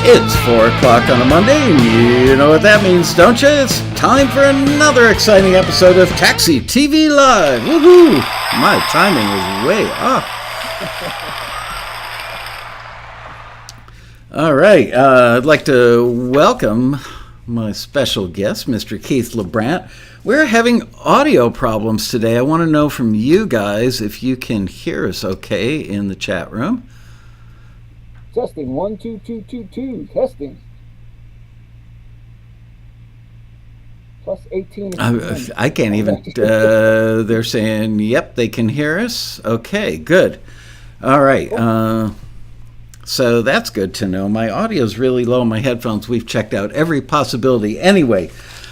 It's 4 o'clock on a Monday, and you know what that means, don't you? It's time for another exciting episode of TAXITV Live. Woohoo! My timing is way off. All right, I'd like to welcome my special guest, Mr. Keith LuBrant. We're having audio problems today. I want to know from you guys if you can hear us okay in the chat room. Testing 1 2 2 2 2. Testing. Plus 18. I can't even. They're saying, "Yep, they can hear us." Okay, good. All right. So that's good to know. My audio's really low in my headphones. We've checked out every possibility. Anyway,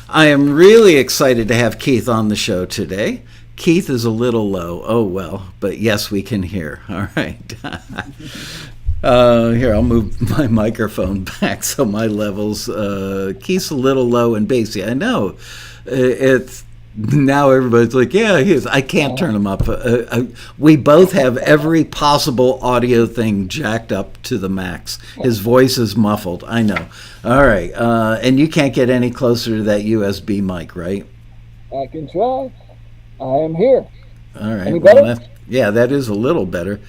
I am really excited to have Keith on the show today. Keith is a little low. Oh well, but yes, we can hear. All right. Here, I'll move my microphone back so my levels. Keith's a little low and bassy. I know. It's now everybody's like, yeah, he is. I can't turn him up. We both have every possible audio thing jacked up to the max. His voice is muffled. I know. All right. And you can't get any closer to that USB mic, right? I can try. I am here. All right. Any better? Well, that is a little better.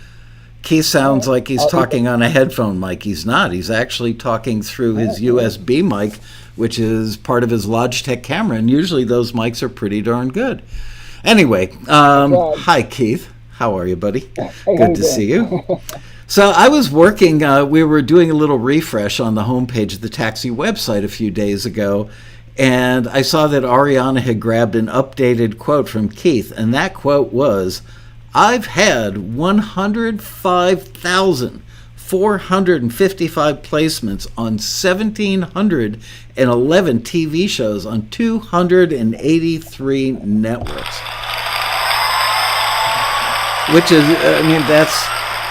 Keith sounds like he's talking on a headphone mic. He's not. He's actually talking through his USB mic, which is part of his Logitech camera, and usually those mics are pretty darn good. Anyway, hi, Keith. How are you, buddy? Good to see you. So I was working, we were doing a little refresh on the homepage of the Taxi website a few days ago, and I saw that Ariana had grabbed an updated quote from Keith, and that quote was, "I've had 105,455 placements on 1,711 TV shows on 283 networks." Which is, that's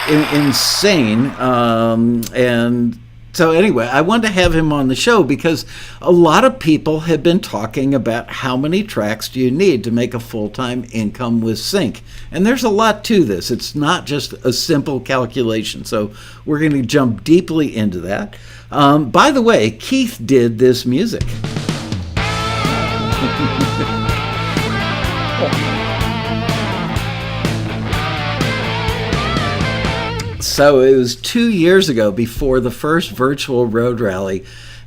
insane. And so anyway, I wanted to have him on the show because a lot of people have been talking about how many tracks do you need to make a full-time income with sync. And there's a lot to this. It's not just a simple calculation. So we're going to jump deeply into that. By the way, Keith did this music. So it was 2 years ago before the first virtual road rally,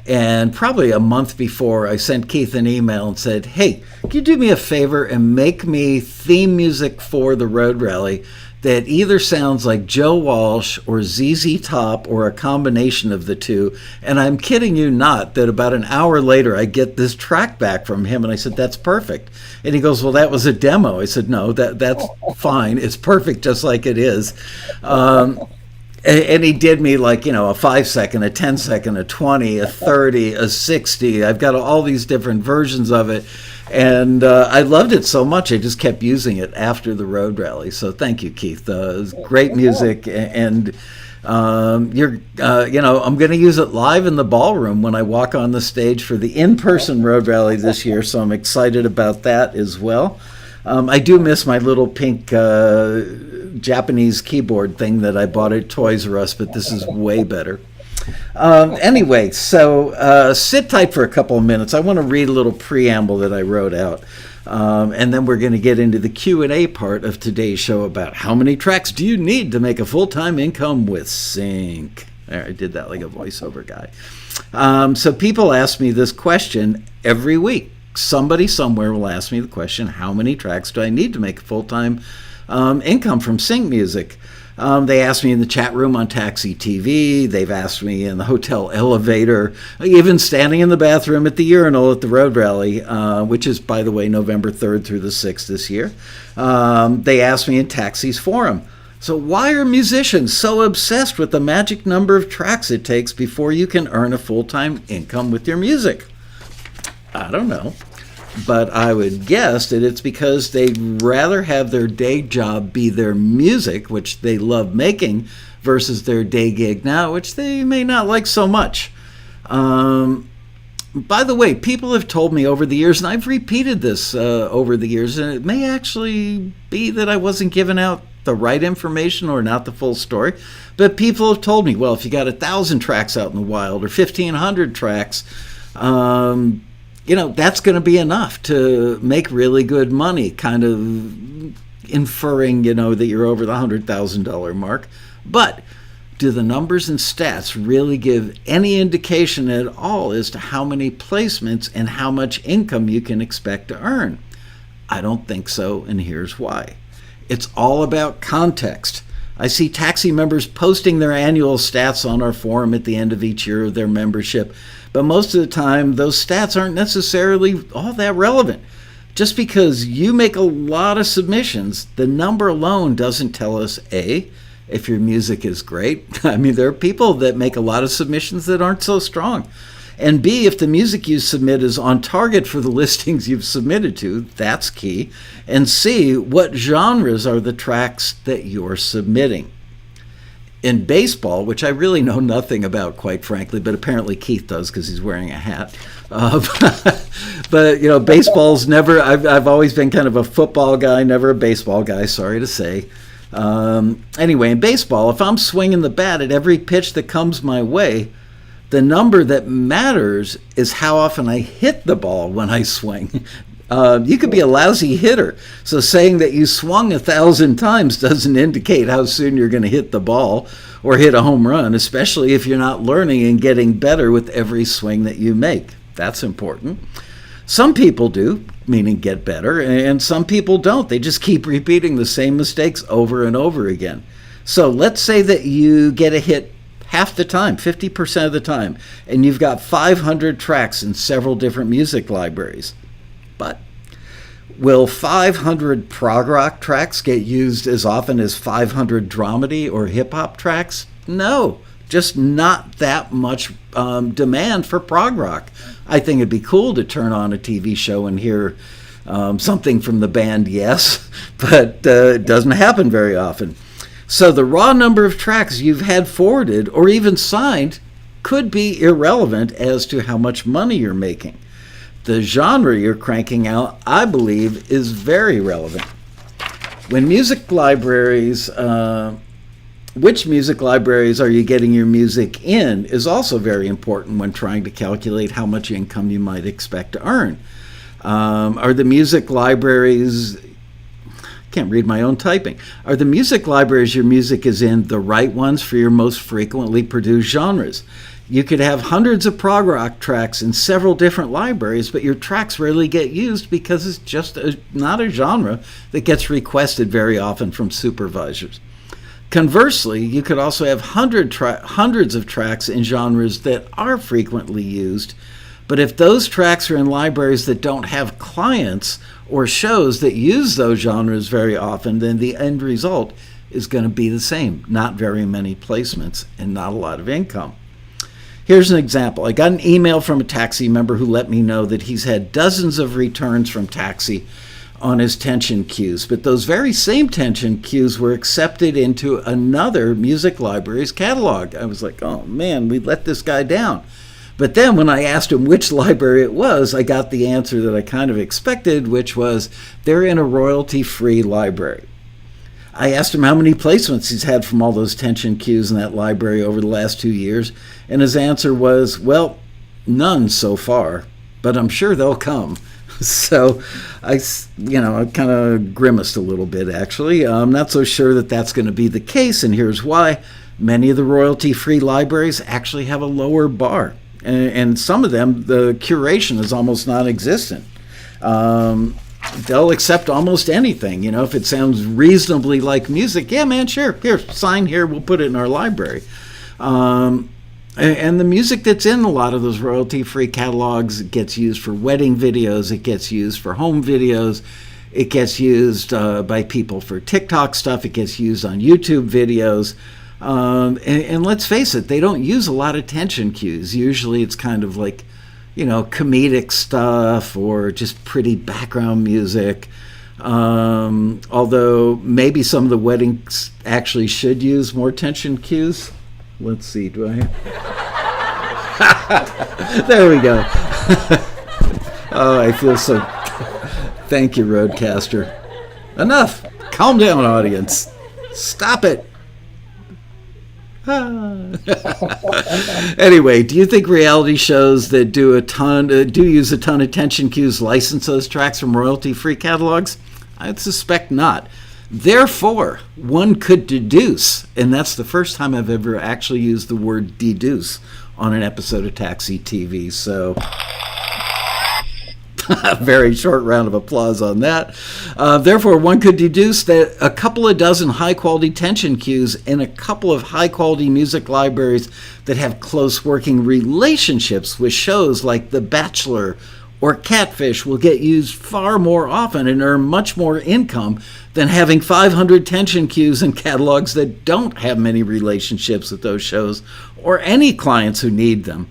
and probably a month before, I sent Keith an email and said, "Hey, can you do me a favor and make me theme music for the road rally that either sounds like Joe Walsh or ZZ Top or a combination of the two?" And I'm kidding you not that about an hour later I get this track back from him, and I said, "That's perfect." And he goes, "Well, that was a demo." I said, "No, that's fine. It's perfect just like it is." And he did me like, a 5-second, a 10-second, a 20, a 30, a 60. I've got all these different versions of it. And I loved it so much, I just kept using it after the road rally. So thank you, Keith. It was great music. And I'm going to use it live in the ballroom when I walk on the stage for the in-person road rally this year. So I'm excited about that as well. I do miss my little pink Japanese keyboard thing that I bought at Toys R Us, but this is way better. Anyway, so sit tight for a couple of minutes. I want to read a little preamble that I wrote out, and then we're going to get into the Q&A part of today's show about how many tracks do you need to make a full-time income with sync. There, I did that like a voiceover guy. So people ask me this question every week. Somebody somewhere will ask me the question, how many tracks do I need to make a full-time income from sync music? They asked me in the chat room on TAXITV. They've asked me in the hotel elevator, even standing in the bathroom at the urinal at the road rally, which is, by the way, November 3rd through the 6th this year. They asked me in Taxi's forum. So why are musicians so obsessed with the magic number of tracks it takes before you can earn a full-time income with your music? I don't know, but I would guess that it's because they'd rather have their day job be their music, which they love making, versus their day gig now, which they may not like so much. By the way, people have told me over the years, and I've repeated this over the years, and it may actually be that I wasn't giving out the right information or not the full story. But people have told me, well, if you got 1,000 tracks out in the wild or 1,500 tracks, that's going to be enough to make really good money, kind of inferring, that you're over the $100,000 mark. But do the numbers and stats really give any indication at all as to how many placements and how much income you can expect to earn? I don't think so, and here's why. It's all about context. I see taxi members posting their annual stats on our forum at the end of each year of their membership, but most of the time those stats aren't necessarily all that relevant. Just because you make a lot of submissions, the number alone doesn't tell us, A, if your music is great. I mean, there are people that make a lot of submissions that aren't so strong. And B, if the music you submit is on target for the listings you've submitted to, that's key. And C, what genres are the tracks that you're submitting? In baseball, which I really know nothing about, quite frankly, but apparently Keith does because he's wearing a hat. But, baseball's never, I've always been kind of a football guy, never a baseball guy, sorry to say. Anyway, in baseball, if I'm swinging the bat at every pitch that comes my way, the number that matters is how often I hit the ball when I swing. You could be a lousy hitter, so saying that you swung 1,000 times doesn't indicate how soon you're going to hit the ball or hit a home run, especially if you're not learning and getting better with every swing that you make. That's important. Some people do, meaning get better, and some people don't. They just keep repeating the same mistakes over and over again. So let's say that you get a hit half the time, 50% of the time, and you've got 500 tracks in several different music libraries. But will 500 prog rock tracks get used as often as 500 dramedy or hip-hop tracks? No, just not that much demand for prog rock. I think it'd be cool to turn on a TV show and hear something from the band Yes, but it doesn't happen very often. So the raw number of tracks you've had forwarded or even signed could be irrelevant as to how much money you're making. The genre you're cranking out, I believe, is very relevant. When music libraries, which music libraries are you getting your music in is also very important when trying to calculate how much income you might expect to earn. Are the music libraries, can't read my own typing, are the music libraries your music is in the right ones for your most frequently produced genres? You could have hundreds of prog rock tracks in several different libraries, but your tracks rarely get used because it's just not a genre that gets requested very often from supervisors. Conversely, you could also have hundreds of tracks in genres that are frequently used, but if those tracks are in libraries that don't have clients or shows that use those genres very often, then the end result is going to be the same. Not very many placements and not a lot of income. Here's an example. I got an email from a taxi member who let me know that he's had dozens of returns from taxi on his tension queues, but those very same tension queues were accepted into another music library's catalog. I was like, oh man, we let this guy down. But then when I asked him which library it was, I got the answer that I kind of expected, which was they're in a royalty-free library. I asked him how many placements he's had from all those tension queues in that library over the last 2 years, and his answer was, well, none so far, but I'm sure they'll come. So I kind of grimaced a little bit, actually. I'm not so sure that that's going to be the case, and here's why. Many of the royalty-free libraries actually have a lower bar, and some of them, the curation is almost non-existent. They'll accept almost anything. If it sounds reasonably like music, yeah, man, sure. Here, sign here, we'll put it in our library. And the music that's in a lot of those royalty-free catalogs gets used for wedding videos, it gets used for home videos, it gets used by people for TikTok stuff, it gets used on YouTube videos. And let's face it, they don't use a lot of tension cues. Usually it's kind of like, comedic stuff or just pretty background music. Although maybe some of the weddings actually should use more tension cues. Let's see, do I? There we go. Oh, I feel so. Thank you, Roadcaster. Enough. Calm down, audience. Stop it. Anyway, do you think reality shows that do use a ton of tension cues license those tracks from royalty-free catalogs? I'd suspect not. Therefore, one could deduce, and that's the first time I've ever actually used the word deduce on an episode of TAXITV, so a very short round of applause on that. Therefore, one could deduce that a couple of dozen high-quality tension cues and a couple of high-quality music libraries that have close working relationships with shows like The Bachelor or Catfish will get used far more often and earn much more income than having 500 tension cues in catalogs that don't have many relationships with those shows or any clients who need them.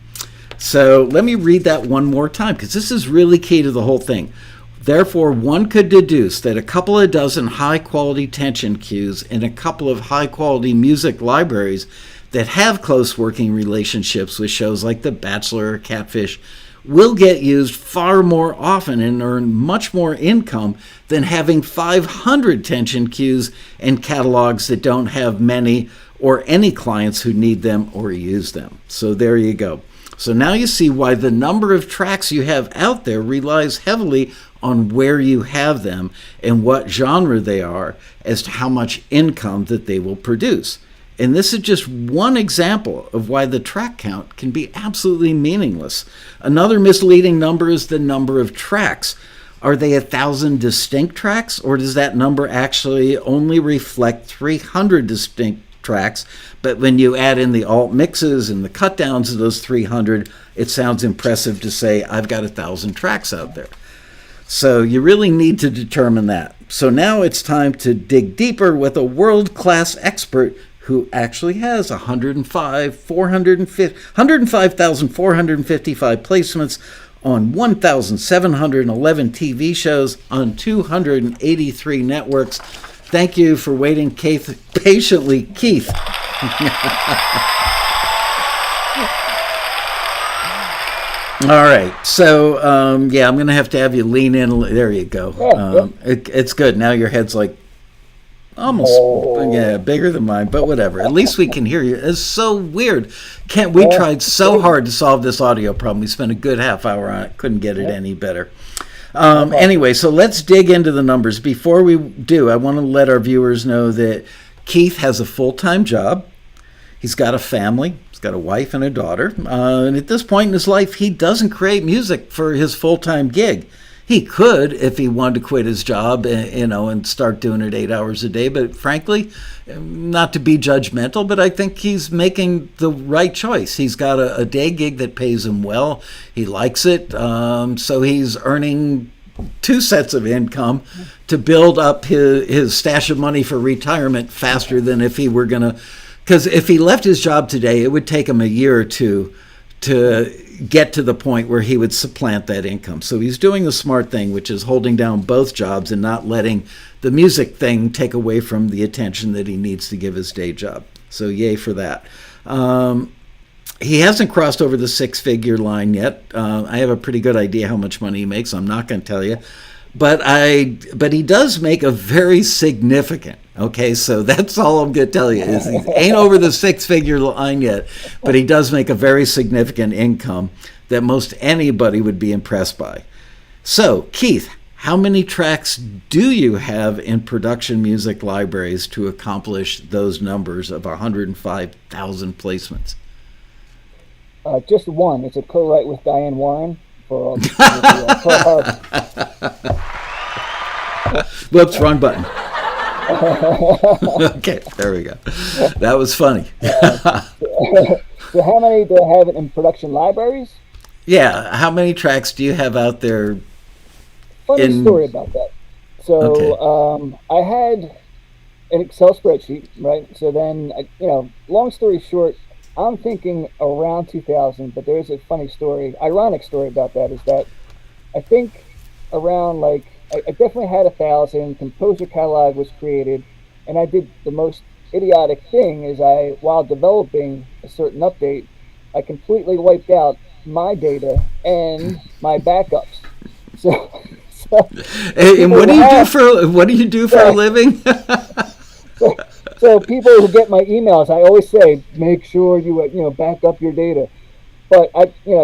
So let me read that one more time, because this is really key to the whole thing. Therefore, one could deduce that a couple of dozen high-quality tension cues and a couple of high-quality music libraries that have close working relationships with shows like The Bachelor or Catfish will get used far more often and earn much more income than having 500 tension cues and catalogs that don't have many or any clients who need them or use them. So there you go. So now you see why the number of tracks you have out there relies heavily on where you have them and what genre they are as to how much income that they will produce. And this is just one example of why the track count can be absolutely meaningless. Another misleading number is the number of tracks. Are they 1,000 distinct tracks, or does that number actually only reflect 300 distinct tracks? But when you add in the alt mixes and the cut downs of those 300, it sounds impressive to say I've got 1,000 tracks out there. So you really need to determine that. So now it's time to dig deeper with a world-class expert who actually has 105,455 placements on 1,711 TV shows on 283 networks. Thank you for waiting patiently, Keith. All right, so I'm going to have you lean in. There you go. It's good. Now your head's like almost bigger than mine, but whatever. At least we can hear you. It's so weird. We tried so hard to solve this audio problem. We spent a good half hour on it. Couldn't get it any better. Anyway, so let's dig into the numbers. Before we do, I want to let our viewers know that Keith has a full-time job. He's got a family. He's got a wife and a daughter. And at this point in his life, he doesn't create music for his full-time gig. He could if he wanted to quit his job, and start doing it 8 hours a day. But frankly, not to be judgmental, but I think he's making the right choice. He's got a day gig that pays him well. He likes it. So he's earning 2 sets of income to build up his stash of money for retirement faster than if he were going to. Because if he left his job today, it would take him a year or two to get to the point where he would supplant that income. So he's doing the smart thing, which is holding down both jobs and not letting the music thing take away from the attention that he needs to give his day job. So yay for that. He hasn't crossed over the 6-figure line yet. I have a pretty good idea how much money he makes. I'm not going to tell you. But he does make a very significant, okay, so that's all I'm going to tell you is he ain't over the 6-figure line yet, but he does make a very significant income that most anybody would be impressed by. So, Keith, how many tracks do you have in production music libraries to accomplish those numbers of 105,000 placements? Just one. It's a co-write with Diane Warren. Whoops, wrong button. Okay, there we go. That was funny. So how many do I have in production libraries? Yeah, how many tracks do you have out there? Funny story about that. So I had an Excel spreadsheet, right? So then, long story short, I'm thinking around 2000, but there's a funny story, ironic story about that, is that I think around I definitely had 1,000, composer catalog was created, and I did the most idiotic thing is while developing a certain update, I completely wiped out my data and my backups. So and what do you do for a living? So So people who get my emails, I always say, make sure you back up your data. But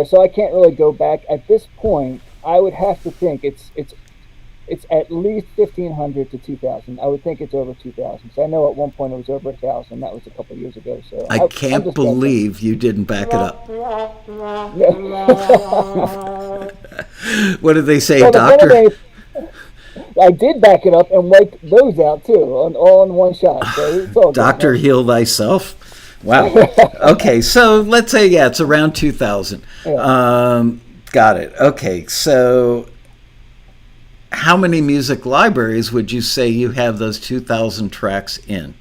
so I can't really go back at this point. I would have to think it's at least 1,500 to 2,000. I would think it's over 2,000. So I know at one point it was over 1,000. That was a couple of years ago. So I I'm can't just guessing. believe you didn't back it up. What did they say, Well, doctor? I did back it up and wiped those out too, all in one shot. So it's all Doctor, good. heal thyself. Wow. Okay, so let's say it's around 2,000. Yeah. Got it. Okay, so how many music libraries would you say you have those 2,000 tracks in?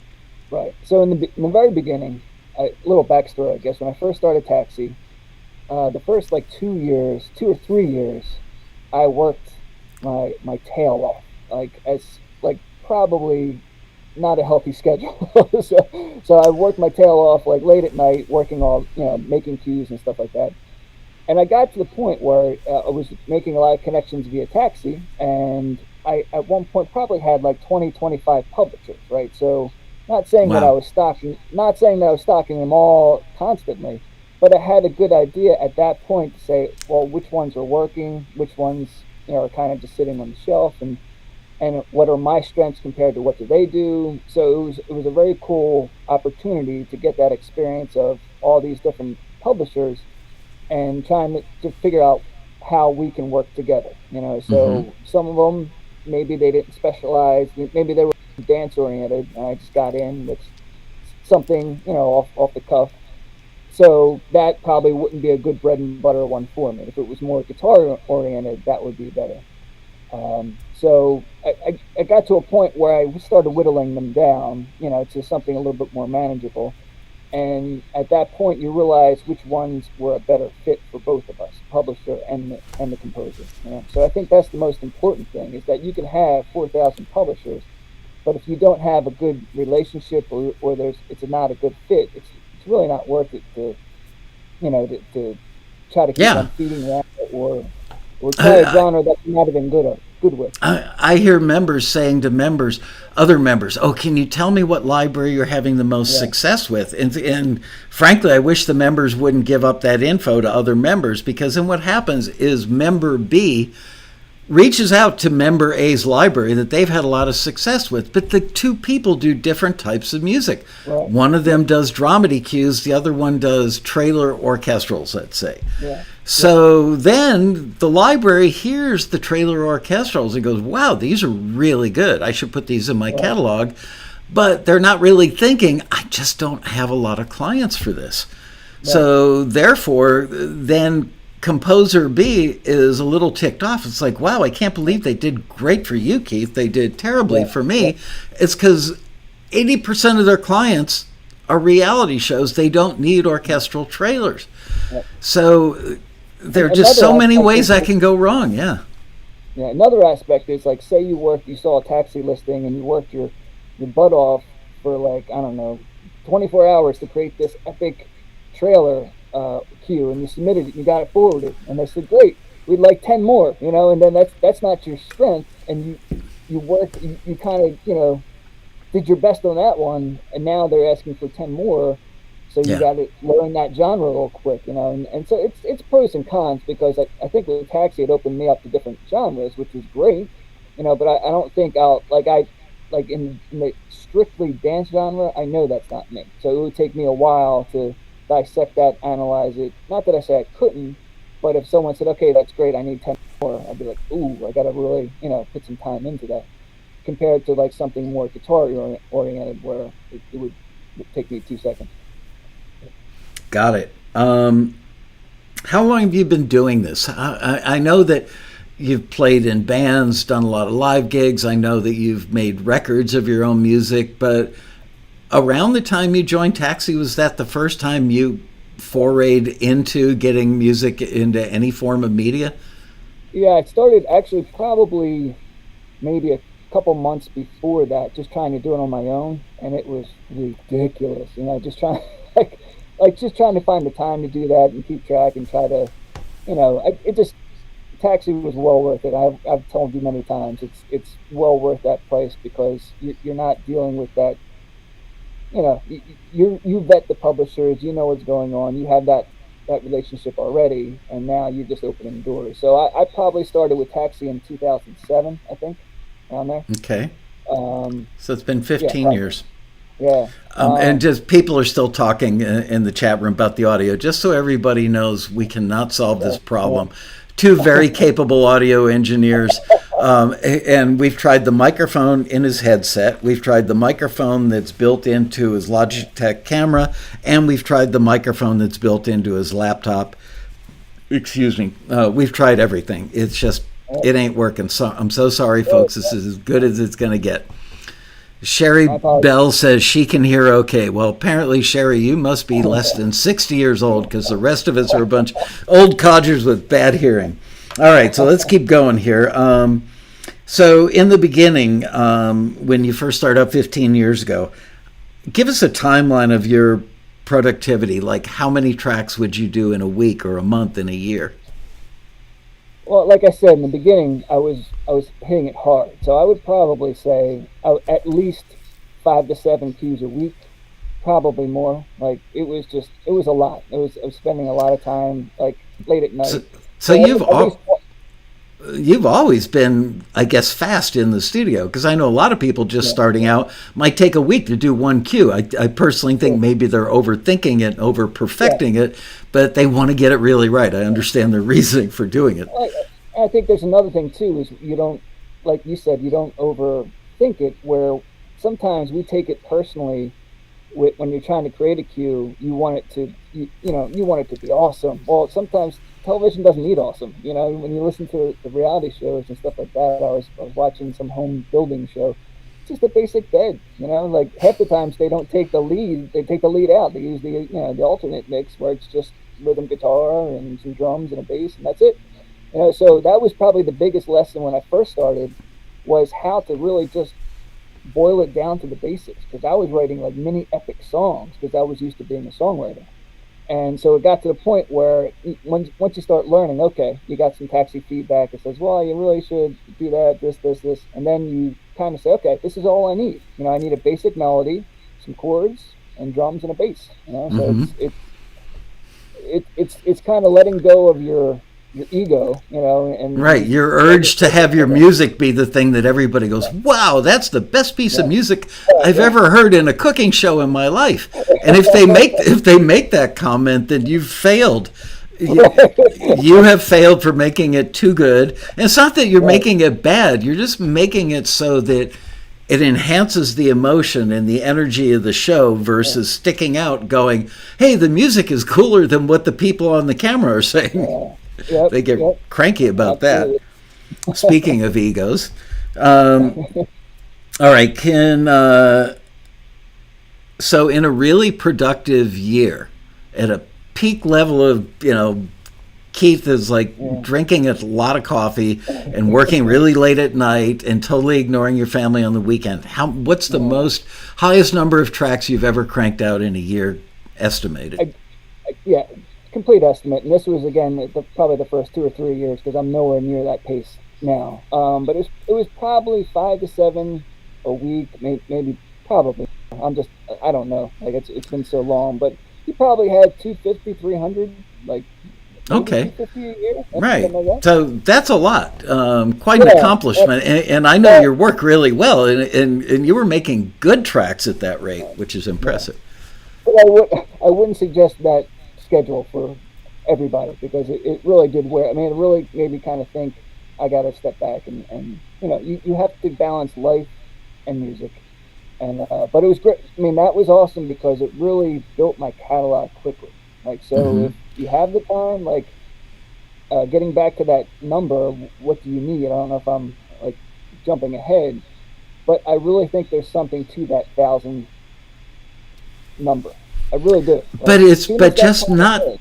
Right. So in the very beginning, a little backstory, I guess. When I first started Taxi, the first like 2 or 3 years, I worked my tail off, like probably not a healthy schedule. so I worked my tail off like late at night, working all making cues and stuff like that. And I got to the point where I was making a lot of connections via Taxi, and I at one point probably had like 20, 25 publishers, right? So not saying that I Wow. was stocking them all constantly, but I had a good idea at that point to say, well, which ones are working, which ones are kind of just sitting on the shelf, and what are my strengths compared to what do they do. So it was a very cool opportunity to get that experience of all these different publishers and trying to figure out how we can work together. Mm-hmm. So some of them, maybe they didn't specialize, maybe they were dance oriented, and I just got in with something off the cuff. So that probably wouldn't be a good bread and butter one for me. If it was more guitar oriented, that would be better. So I got to a point where I started whittling them down, to something a little bit more manageable. And at that point, you realize which ones were a better fit for both of us, publisher and the composer. So I think that's the most important thing, is that you can have 4,000 publishers, but if you don't have a good relationship, or it's not a good fit, it's really not worth it to try to keep Yeah. on feeding that, or try a genre that you're not even good with. I hear members saying to other members, "Oh, can you tell me what library you're having the most Yeah, success with?" And frankly, I wish the members wouldn't give up that info to other members, because then what happens is member B reaches out to member A's library that they've had a lot of success with, but the two people do different types of music. right. One of them does dramedy cues, the other one does trailer orchestrals, let's say. Yeah, yeah, So then the library hears the trailer orchestrals and goes, wow, these are really good. I should put these in my right, catalog. But they're not really thinking, I just don't have a lot of clients for this. right. So therefore, then composer B is a little ticked off. It's like, wow, I can't believe they did great for you, Keith. They did terribly Yeah, for yeah, me. It's because 80% of their clients are reality shows. They don't need orchestral trailers. yeah. So there are just Another so many aspect ways is that can go wrong. Yeah. Yeah, another aspect is like, say you saw a Taxi listing and you worked your butt off for like, I don't know, 24 hours to create this epic trailer cue, and you submitted it, you got it forwarded, and they said, great, we'd like 10 more, and then that's not your strength, and you worked, you kind of, did your best on that one, and now they're asking for 10 more. So you Yeah. got to learn that genre real quick, and so it's pros and cons, because I think with Taxi it opened me up to different genres, which was great, but I don't think like in the strictly dance genre, I know that's not me. So it would take me a while to dissect that, analyze it. Not that I say I couldn't, but if someone said, okay, that's great, I need 10 more, I'd be like, ooh, I got to really put some time into that, compared to like something more guitar oriented, where it would take me 2 seconds. Got it. How long have you been doing this? I know that you've played in bands, done a lot of live gigs. I know that you've made records of your own music, but around the time you joined Taxi, was that the first time you forayed into getting music into any form of media? Yeah, it started actually probably maybe a couple months before that, just trying to do it on my own, and it was ridiculous. Just trying like just trying to find the time to do that and keep track and try to, it just Taxi was well worth it. I've told you many times, it's well worth that price, because you're not dealing with that you vet the publishers, you know what's going on, you have that relationship already, and now you're just opening doors. So I probably started with Taxi in 2007, I think, around there. Okay. Um, So it's been yeah, 15 probably. years. Yeah. And just people are still talking in the chat room about the audio. Just so everybody knows, we cannot solve this Yeah. problem. Two very capable audio engineers, and we've tried the microphone in his headset. We've tried the microphone that's built into his Logitech camera, and we've tried the microphone that's built into his laptop. Excuse me. We've tried everything. It's just it ain't working. So I'm so sorry, folks. This is as good as it's going to get. Sherry Bell says she can hear okay. Well, apparently, Sherry, you must be less than 60 years old, because the rest of us are a bunch of old codgers with bad hearing. All right, so let's keep going here. So in the beginning, when you first started up 15 years ago, give us a timeline of your productivity. Like, how many tracks would you do in a week or a month in a year? Well, like I said in the beginning, I was hitting it hard. So I would probably say at least 5 to 7 cues a week, probably more. Like it was a lot. I was spending a lot of time like late at So, night. so So you've at least, all, you've always been, I guess, fast in the studio, because I know a lot of people just yeah, starting out might take a week to do one cue. I personally think yeah, maybe they're overthinking it, over yeah. perfecting it, but they want to get it really right. I understand their reasoning for doing it. I think there's another thing too is you don't, like you said, you don't overthink it. Where sometimes we take it personally. When you're trying to create a cue, you want it to, you want it to be awesome. Well, sometimes television doesn't need awesome. When you listen to the reality shows and stuff like that, I was watching some home building show. It's just a basic bed. Like half the times they don't take the lead; they take the lead out. They use the alternate mix where it's just rhythm guitar and some drums and a bass, and that's it. So that was probably the biggest lesson when I first started, was how to really just boil it down to the basics, because I was writing like mini epic songs because I was used to being a songwriter. And so it got to the point where once you start learning, okay, you got some taxi feedback. It says, well, you really should do that, this, and then you kind of say, okay, this is all I need. I need a basic melody, some chords, and drums and a bass. So Hmm. it's kind of letting go of your ego, Right, and your like I urge to said, have your music be the thing that everybody goes, wow, that's the best piece of yeah, music I've yeah, ever heard in a cooking show in my life. And yeah. if they make that comment, then you've failed. You, Right, you have failed for making it too good. And it's not that you're right, making it bad, you're just making it so that it enhances the emotion and the energy of the show, yeah, versus sticking out going, hey, the music is cooler than what the people on the camera are saying. yeah. Yep, They get yep, cranky about that. absolutely. Speaking of egos, um, all right. So in a really productive year, at a peak level of, Keith is like Yeah. drinking a lot of coffee and working really late at night and totally ignoring your family on the weekend. What's the Yeah. most highest number of tracks you've ever cranked out in a year, estimated? Yeah, complete estimate. And this was again probably the first 2 or 3 years, because I'm nowhere near that pace now. But it was probably 5 to 7 a week, maybe probably. I don't know. Like it's been so long, but you probably had 250, 300, like maybe Okay. 250 a year, Right. something like that. So that's a lot. Quite an Yeah, accomplishment. And I know but your work really well. And you were making good tracks at that rate, which is yeah, impressive. but I wouldn't suggest that schedule for everybody, because it really did wear. I mean, it really made me kind of think I got to step back, and you have to balance life and music. And but it was great. I mean, that was awesome because it really built my catalog quickly. Like, so Hmm. if you have the time, like getting back to that number, what do you need? I don't know if I'm like jumping ahead, but I really think there's something to that 1,000 number. I really do. Like, too But much that just time ahead.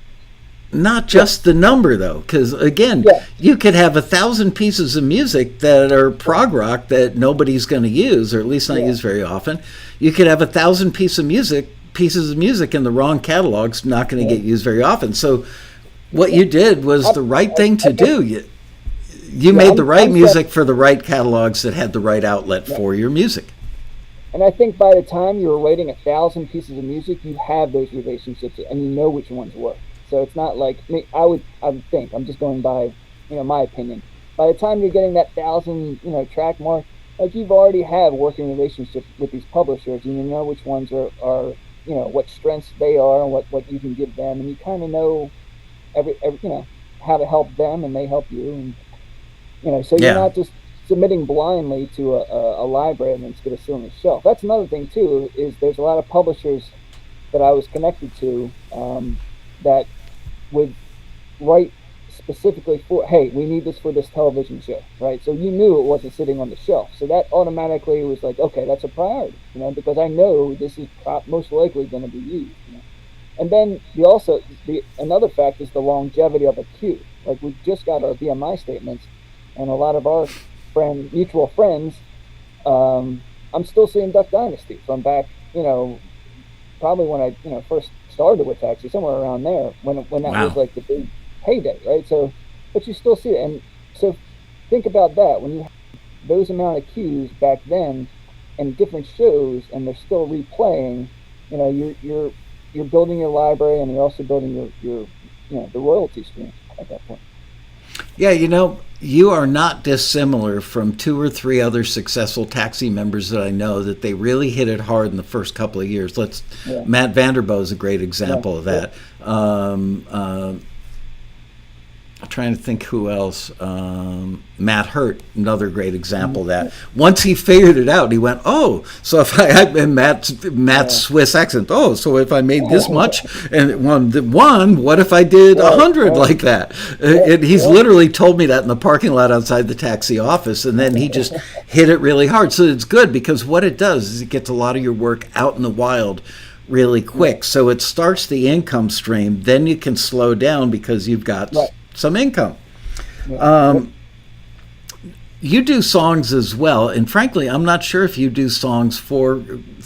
not Yeah, just the number, though, because again, yeah, you could have 1,000 pieces of music that are yeah, prog rock that nobody's going to use, or at least not yeah, use very often. You could have 1,000 pieces of music in the wrong catalogs, not going to yeah, get used very often. So what yeah. you did was the right thing I to guess, do. You yeah, made the right I'm set. music for the right catalogs that had the right outlet Yeah. for your music. And I think by the time you're writing 1,000 pieces of music, you have those relationships and you know which ones work. So it's not like I would think, I'm just going by, my opinion. By the time you're getting that 1,000, track mark, like you've already have working relationship with these publishers, and you know which ones are what strengths they are and what you can give them, and you kind of know every how to help them, and they help you, and so you're Yeah. not just submitting blindly to a library and it's going to sit on the shelf. That's another thing too. Is there's a lot of publishers that I was connected to that would write specifically for, hey, we need this for this television show, right? So you knew it wasn't sitting on the shelf. So that automatically was like, okay, that's a priority, because I know this is most likely going to be used. And then the another fact is the longevity of a queue. Like we just got our BMI statements, and a lot of our mutual friends, I'm still seeing Duck Dynasty from back, probably when I first started with Taxi, somewhere around there when that was Wow. like the big heyday, right? So, but you still see it, and so think about that when you have those amount of cues back then and different shows, and they're still replaying. You're building your library, and you're also building your the royalty stream at that point. Yeah, you are not dissimilar from two or three other successful Taxi members that I know that they really hit it hard in the first couple of years. Yeah, Matt Vanderbo is a great yeah, example of yeah. that. I'm trying to think who else. Matt Hurt, another great example of that. Once he figured it out, he went, "Oh, so if and Matt's Yeah. Swiss accent. Oh, so if I made this much and it won, what if I did Right, 100 right. like that?" Yeah, And he's yeah. literally told me that in the parking lot outside the Taxi office, and then he just hit it really hard. So it's good because what it does is it gets a lot of your work out in the wild really Yeah, quick. So it starts the income stream. Then you can slow down because you've got right. some income. Yeah, yep. Um, you do songs as well, and frankly, I'm not sure if you do songs for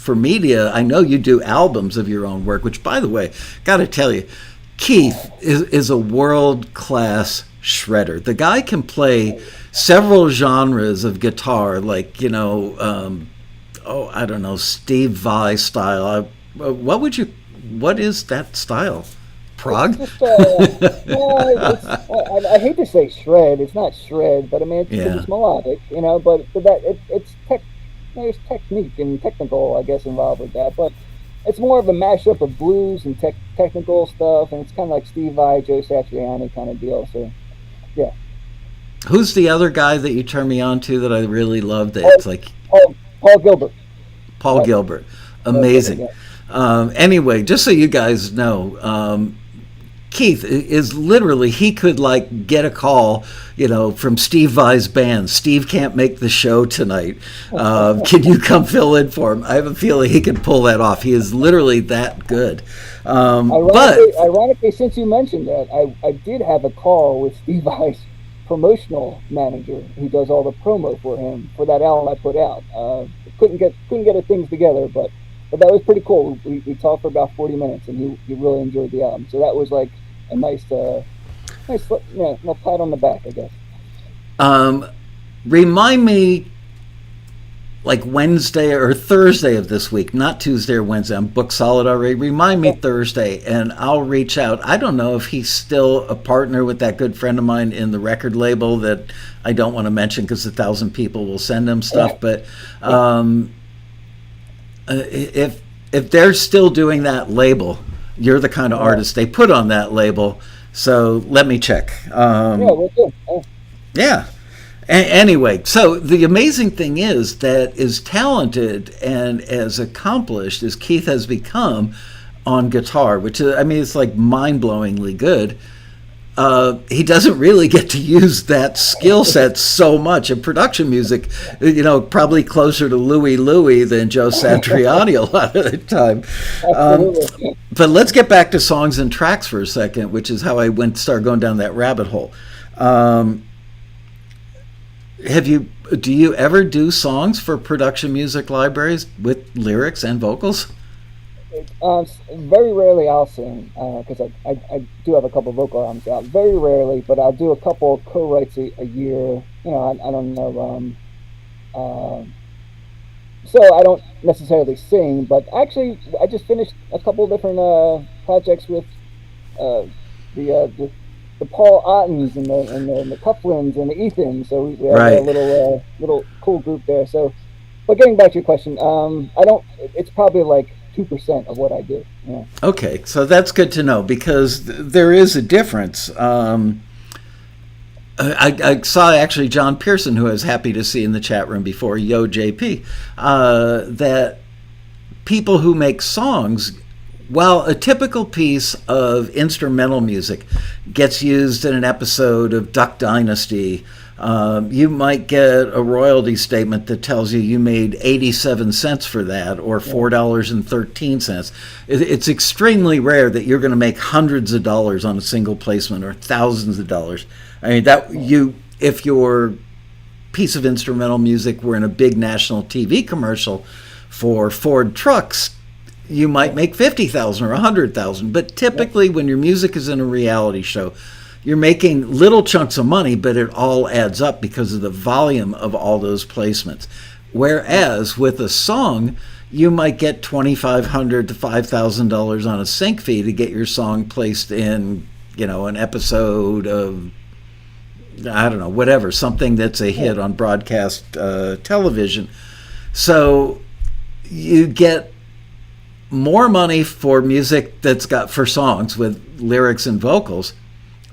media. I know you do albums of your own work, which, by the way, got to tell you, Keith is a world class shredder. The guy can play several genres of guitar, like I don't know, Steve Vai style. What is that style? It's Prog? just yeah. I hate to say shred. It's not shred, but I mean it's because Yeah. it's melodic, But that it's there's technique and technical, I guess, involved with that. But it's more of a mashup of blues and technical stuff, and it's kind of like Steve Vai, Joe Satriani kind of deal. So yeah. Who's the other guy that you turned me on to that I really loved? Paul It's like Paul Gilbert, Paul right? Gilbert. Paul Gilbert, Amazing. yeah. Anyway, just so you guys know, Keith is literally, he could like get a call, from Steve Vai's band. Steve can't make the show tonight. Can you come fill in for him? I have a feeling he can pull that off. He is literally that good. But Ironically, since you mentioned that, I did have a call with Steve Vai's promotional manager who does all the promo for him for that album I put out. Couldn't get the things together, but that was pretty cool. We talked for about 40 minutes, and he really enjoyed the album. So that was like a nice pat on the back, I guess. um, remind me, like Wednesday or Thursday of this week, not Tuesday or Wednesday. I'm booked solid already. Remind me Yeah, Thursday, and I'll reach out. I don't know if he's still a partner with that good friend of mine in the record label that I don't want to mention because 1,000 people will send him stuff. But yeah, if they're still doing that label, you're the kind of yeah, artist they put on that label. So let me check. yeah. We're good. Yeah. Anyway, so the amazing thing is that as talented and as accomplished as Keith has become on guitar, which is, I mean, it's like mind-blowingly good. He doesn't really get to use that skill set so much in production music. Probably closer to Louie than Joe Satriani a lot of the time. Um, Absolutely. but let's get back to songs and tracks for a second, which is how I started going down that rabbit hole. Um, do you ever do songs for production music libraries with lyrics and vocals? Very rarely I'll sing because I do have a couple vocal albums out. Very rarely, but I'll do a couple co-writes a year. I don't know. so I don't necessarily sing, but actually I just finished a couple different projects with uh, the, uh, the the Paul Ottens and the Coughlins and the Ethans. So we have a Right. little cool group there. So, but getting back to your question, I don't. It's probably like 2% of what I do. Yeah. Okay, so that's good to know because there is a difference. I saw actually John Pearson, who I was happy to see in the chat room before, Yo JP, that people who make songs, while a typical piece of instrumental music gets used in an episode of Duck Dynasty, you might get a royalty statement that tells you made 87 cents for that or $4.13. It's extremely rare that you're going to make hundreds of dollars on a single placement or thousands of dollars. I mean, if your piece of instrumental music were in a big national TV commercial for Ford trucks, you might make 50,000 or 100,000. But typically, when your music is in a reality show, you're making little chunks of money, but it all adds up because of the volume of all those placements. Whereas with a song, you might get $2,500 to $5,000 on a sync fee to get your song placed in, an episode of, I don't know, whatever, something that's a hit on broadcast television. So you get more money for music that's got for songs with lyrics and vocals,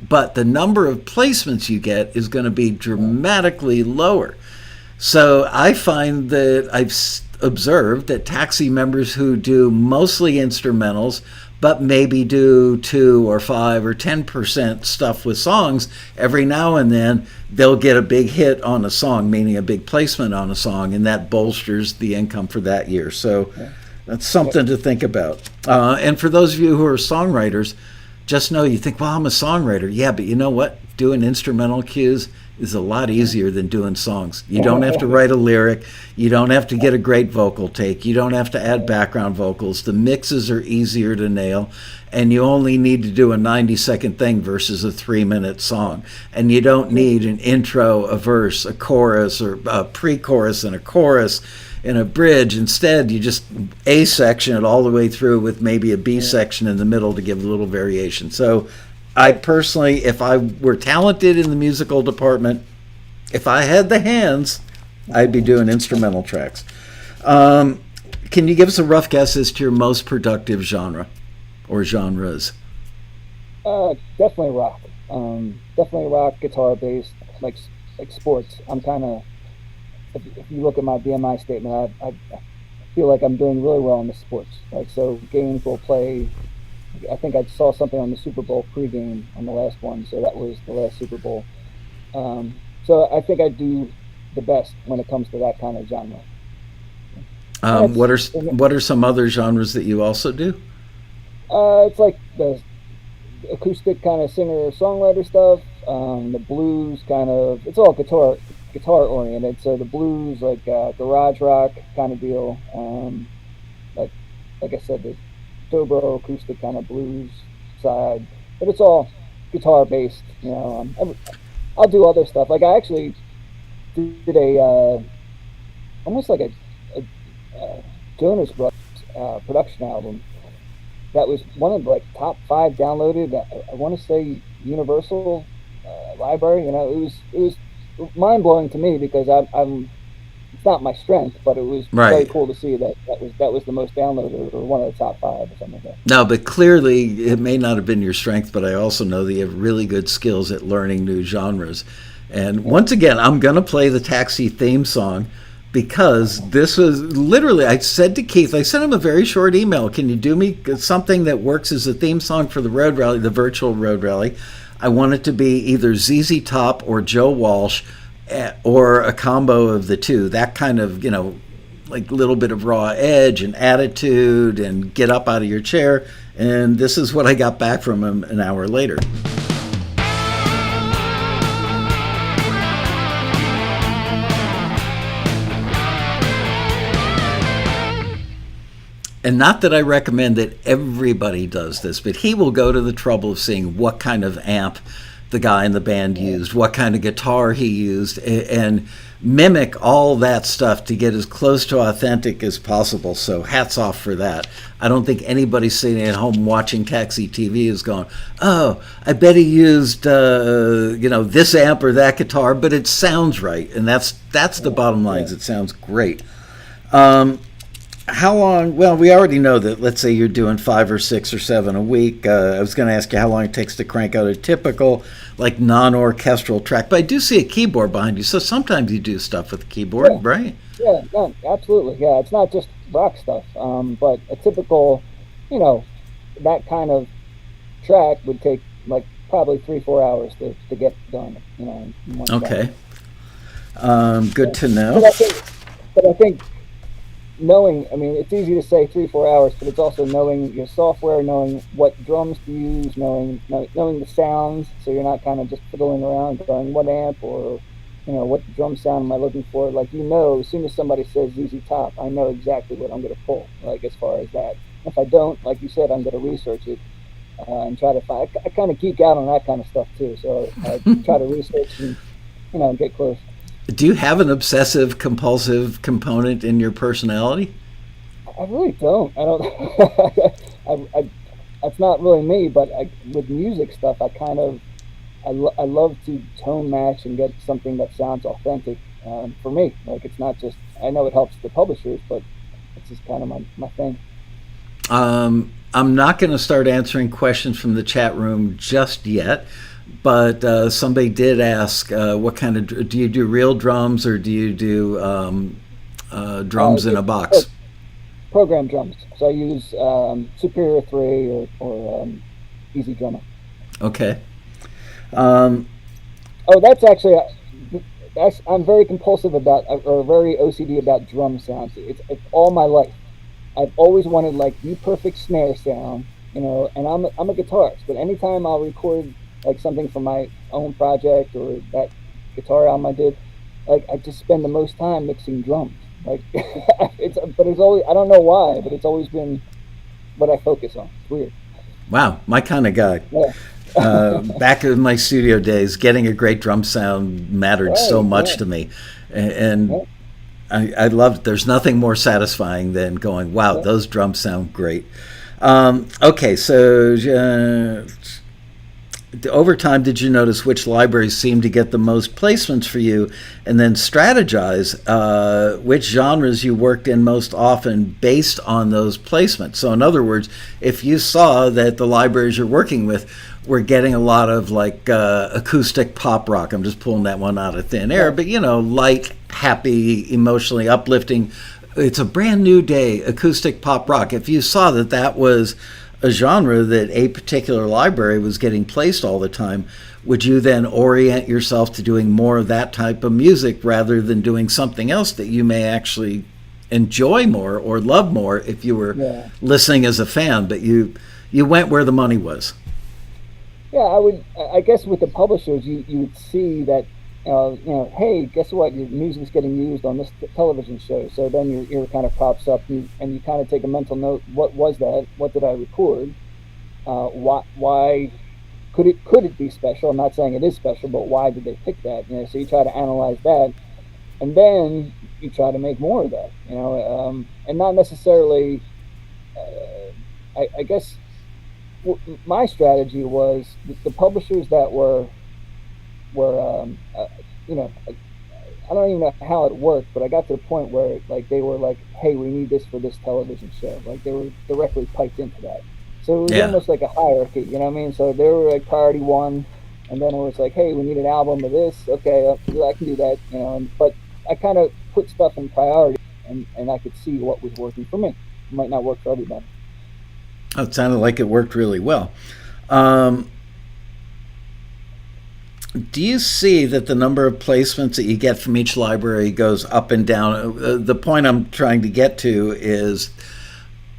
but the number of placements you get is going to be dramatically lower. So I find that I've observed that Taxi members who do mostly instrumentals, but maybe do 2 or 5 or 10% stuff with songs, every now and then they'll get a big hit on a song, meaning a big placement on a song, and that bolsters the income for that year. So that's something to think about. And for those of you who are songwriters, just know, you think, well, I'm a songwriter. Yeah, but you know what? Doing instrumental cues is a lot easier than doing songs. You don't have to write a lyric. You don't have to get a great vocal take. You don't have to add background vocals. The mixes are easier to nail, and you only need to do a 90-second thing versus a 3-minute song. And you don't need an intro, a verse, a chorus, or a pre-chorus and a chorus in a bridge. Instead, you just A section it all the way through with maybe a B section in the middle to give a little variation. So I personally, if I were talented in the musical department, if I had the hands, I'd be doing instrumental tracks. Can you give us a rough guess as to your most productive genre or genres? Definitely rock. Definitely rock, guitar based, like sports. I'm kind of, if you look at my BMI statement, I feel like I'm doing really well in the sports. Like, so games will play. I think I saw something on the Super Bowl pregame on the last one, so that was the last Super Bowl. So I think I do the best when it comes to that kind of genre. What are some other genres that you also do? It's like the acoustic kind of singer songwriter stuff. The blues kind of, it's all guitar oriented. So the blues, like garage rock kind of deal. Like I said, the dobro acoustic kind of blues side, but it's all guitar based. I'll do other stuff. Like I actually did a almost like a Jonas Brothers production album that was one of the like top 5 downloaded. I want to say Universal library. It was mind blowing to me because I'm it's not my strength, but it was very cool to see that was the most downloaded or one of the top 5 or something like that. No, but clearly it may not have been your strength, but I also know that you have really good skills at learning new genres. And once again, I'm going to play the Taxi theme song because this was literally, I said to Keith, I sent him a very short email. Can you do me something that works as a theme song for the road rally, the virtual road rally? I want it to be either ZZ Top or Joe Walsh, or a combo of the two, that kind of, like a little bit of raw edge and attitude and get up out of your chair. And this is what I got back from him an hour later. And not that I recommend that everybody does this, but he will go to the trouble of seeing what kind of amp the guy in the band used, what kind of guitar he used, and mimic all that stuff to get as close to authentic as possible. So hats off for that. I don't think anybody sitting at home watching Taxi TV is going, oh, I bet he used this amp or that guitar, but it sounds right. And that's the bottom line. Is it sounds great. How long? Well, we already know that. Let's say you're doing 5 or 6 or 7 a week. I was going to ask you how long it takes to crank out a typical, like, non-orchestral track. But I do see a keyboard behind you, so sometimes you do stuff with the keyboard, right? Yeah, no, absolutely. Yeah, it's not just rock stuff, but a typical, that kind of track would take like probably 3-4 hours to get done. In one okay. Good to know. But I think knowing, it's easy to say 3-4 hours, but it's also knowing your software, knowing what drums to use, knowing the sounds, so you're not kind of just fiddling around going what amp or what drum sound am I looking for. Like, as soon as somebody says ZZ Top, I know exactly what I'm going to pull, like, as far as that. If I don't, like you said, I'm going to research it and try to find. I kind of geek out on that kind of stuff too, so I try to research and get close. Do you have an obsessive compulsive component in your personality? I really don't. I don't. That's not really me. But with music stuff, I love to tone match and get something that sounds authentic for me. Like, it's not just. I know it helps the publishers, but it's just kind of my thing. I'm not going to start answering questions from the chat room just yet. But somebody did ask, what kind of, do you do real drums or do you do drums in a box? Program drums. So I use Superior 3 or Easy Drummer. Okay. That's actually, I'm very compulsive about, or very OCD about drum sounds. It's all my life. I've always wanted, like, the perfect snare sound, and I'm a guitarist, but anytime I'll record like something for my own project or that guitar album I did, like, I just spend the most time mixing drums. Like, it's always, I don't know why, but it's always been what I focus on. It's weird. Wow, my kind of guy. Yeah. Back in my studio days, getting a great drum sound mattered so much to me, and I loved. There's nothing more satisfying than going, wow, those drums sound great. Okay, so. Over time, did you notice which libraries seemed to get the most placements for you, and then strategize which genres you worked in most often based on those placements? So in other words, if you saw that the libraries you're working with were getting a lot of, like, acoustic pop rock, I'm just pulling that one out of thin air, but light, happy, emotionally uplifting, it's a brand new day, acoustic pop rock. If you saw that was a genre that a particular library was getting placed all the time, would you then orient yourself to doing more of that type of music rather than doing something else that you may actually enjoy more or love more if you were listening as a fan, but you went where the money was? Yeah, I guess with the publishers, you would see that, hey, guess what? Your music's getting used on this television show. So then your ear kind of pops up, and you kind of take a mental note. What was that? What did I record? Why could it be special? I'm not saying it is special, but why did they pick that? So you try to analyze that, and then you try to make more of that. And not necessarily. I guess my strategy was the publishers that were I don't even know how it worked, but I got to the point where, like, they were like, hey, we need this for this television show. Like, they were directly piped into that. So it was almost like a hierarchy, you know what I mean? So they were like priority one, and then it was like, hey, we need an album of this. Okay, I can do that, but I kind of put stuff in priority, and I could see what was working for me. It might not work for everybody. Oh, it sounded like it worked really well. Do you see that the number of placements that you get from each library goes up and down? The point I'm trying to get to is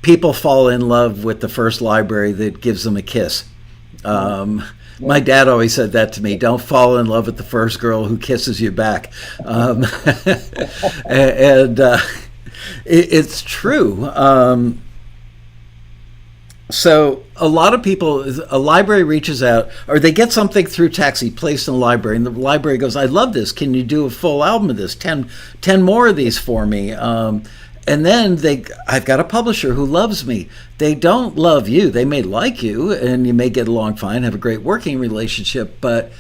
people fall in love with the first library that gives them a kiss. My dad always said that to me, don't fall in love with the first girl who kisses you back. It's true. So a lot of people, a library reaches out, or they get something through Taxi, placed in the library, and the library goes, "I love this. Can you do a full album of this? 10 more of these for me." And then I've got a publisher who loves me. They don't love you. They may like you, and you may get along fine, have a great working relationship, but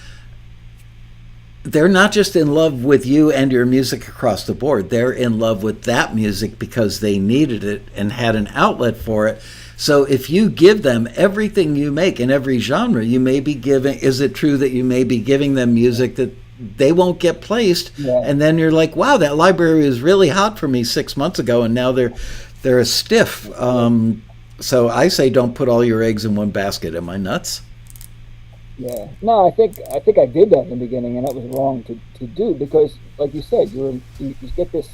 they're not just in love with you and your music across the board. They're in love with that music because they needed it and had an outlet for it. So if you give them everything you make in every genre, you may be giving, is it true that you may be giving them music that they won't get placed? Yeah. And then you're like, wow, that library was really hot for me 6 months ago, and now they're a stiff. So I say don't put all your eggs in one basket. Am I nuts? Yeah. No, I think I did that in the beginning, and that was wrong to do, because, like you said, you get this,